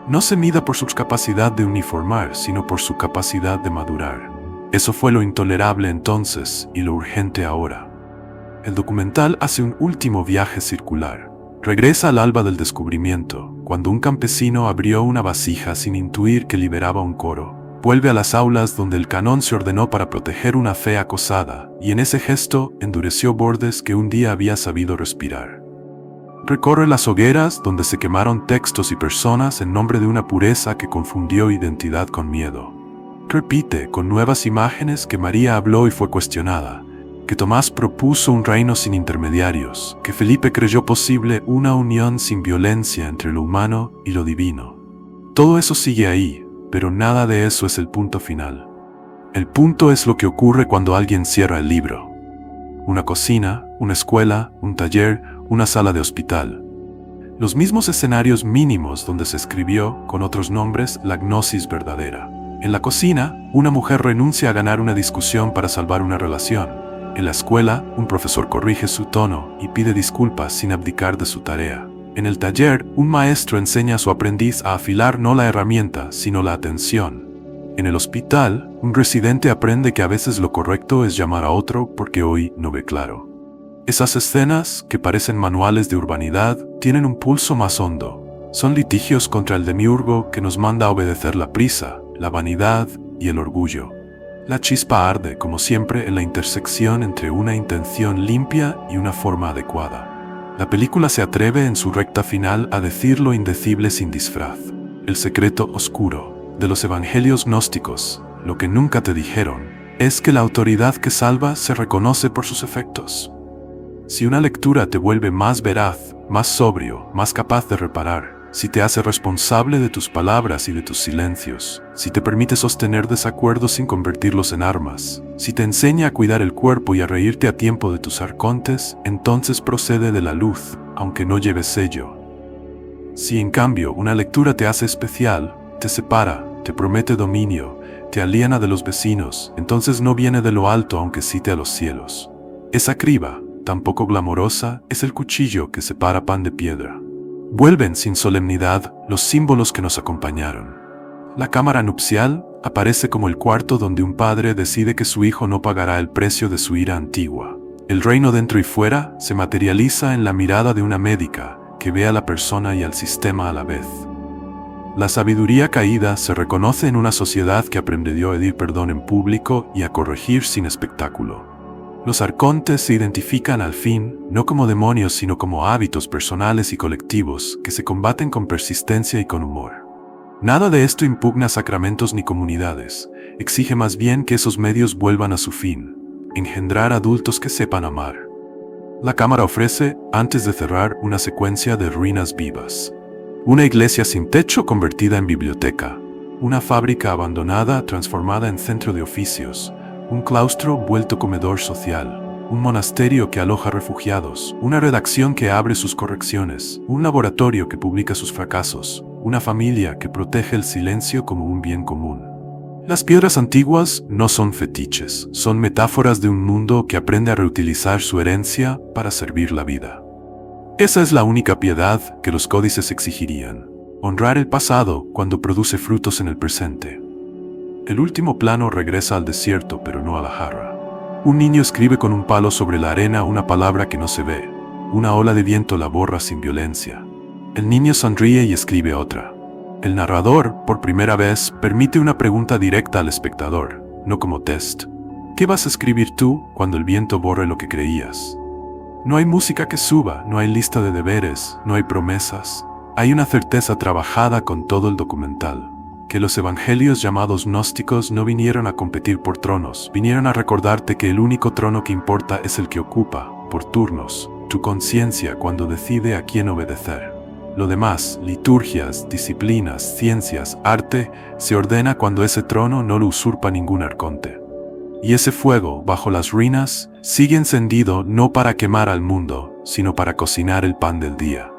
no se mida por su capacidad de uniformar, sino por su capacidad de madurar. Eso fue lo intolerable entonces y lo urgente ahora. El documental hace un último viaje circular. Regresa al alba del descubrimiento, cuando un campesino abrió una vasija sin intuir que liberaba un coro. Vuelve a las aulas donde el canón se ordenó para proteger una fe acosada, y en ese gesto endureció bordes que un día había sabido respirar. Recorre las hogueras donde se quemaron textos y personas en nombre de una pureza que confundió identidad con miedo. Repite con nuevas imágenes que María habló y fue cuestionada, que Tomás propuso un reino sin intermediarios, que Felipe creyó posible una unión sin violencia entre lo humano y lo divino. Todo eso sigue ahí, pero nada de eso es el punto final. El punto es lo que ocurre cuando alguien cierra el libro. Una cocina, una escuela, un taller, una sala de hospital. Los mismos escenarios mínimos donde se escribió, con otros nombres, la gnosis verdadera. En la cocina, una mujer renuncia a ganar una discusión para salvar una relación. En la escuela, un profesor corrige su tono y pide disculpas sin abdicar de su tarea. En el taller, un maestro enseña a su aprendiz a afilar no la herramienta, sino la atención. En el hospital, un residente aprende que a veces lo correcto es llamar a otro porque hoy no ve claro. Esas escenas, que parecen manuales de urbanidad, tienen un pulso más hondo. Son litigios contra el demiurgo que nos manda a obedecer la prisa, la vanidad y el orgullo. La chispa arde, como siempre, en la intersección entre una intención limpia y una forma adecuada. La película se atreve en su recta final a decir lo indecible sin disfraz. El secreto oscuro de los evangelios gnósticos, lo que nunca te dijeron, es que la autoridad que salva se reconoce por sus efectos. Si una lectura te vuelve más veraz, más sobrio, más capaz de reparar, si te hace responsable de tus palabras y de tus silencios, si te permite sostener desacuerdos sin convertirlos en armas, si te enseña a cuidar el cuerpo y a reírte a tiempo de tus arcontes, entonces procede de la luz, aunque no lleve sello. Si en cambio una lectura te hace especial, te separa, te promete dominio, te aliena de los vecinos, entonces no viene de lo alto aunque cite a los cielos. Esa criba, tan poco glamorosa, es el cuchillo que separa pan de piedra. Vuelven sin solemnidad los símbolos que nos acompañaron. La cámara nupcial aparece como el cuarto donde un padre decide que su hijo no pagará el precio de su ira antigua. El reino dentro y fuera se materializa en la mirada de una médica que ve a la persona y al sistema a la vez. La sabiduría caída se reconoce en una sociedad que aprendió a pedir perdón en público y a corregir sin espectáculo. Los arcontes se identifican al fin, no como demonios sino como hábitos personales y colectivos que se combaten con persistencia y con humor. Nada de esto impugna sacramentos ni comunidades, exige más bien que esos medios vuelvan a su fin, engendrar adultos que sepan amar. La cámara ofrece, antes de cerrar, una secuencia de ruinas vivas. Una iglesia sin techo convertida en biblioteca, una fábrica abandonada transformada en centro de oficios, un claustro vuelto comedor social, un monasterio que aloja refugiados, una redacción que abre sus correcciones, un laboratorio que publica sus fracasos, una familia que protege el silencio como un bien común. Las piedras antiguas no son fetiches, son metáforas de un mundo que aprende a reutilizar su herencia para servir la vida. Esa es la única piedad que los códices exigirían. Honrar el pasado cuando produce frutos en el presente. El último plano regresa al desierto, pero no a la jarra. Un niño escribe con un palo sobre la arena una palabra que no se ve. Una ola de viento la borra sin violencia. El niño sonríe y escribe otra. El narrador, por primera vez, permite una pregunta directa al espectador, no como test. ¿Qué vas a escribir tú cuando el viento borre lo que creías? No hay música que suba, no hay lista de deberes, no hay promesas. Hay una certeza trabajada con todo el documental. Que los evangelios llamados gnósticos no vinieron a competir por tronos, vinieron a recordarte que el único trono que importa es el que ocupa, por turnos, tu conciencia cuando decide a quién obedecer. Lo demás, liturgias, disciplinas, ciencias, arte, se ordena cuando ese trono no lo usurpa ningún arconte. Y ese fuego, bajo las ruinas, sigue encendido no para quemar al mundo, sino para cocinar el pan del día.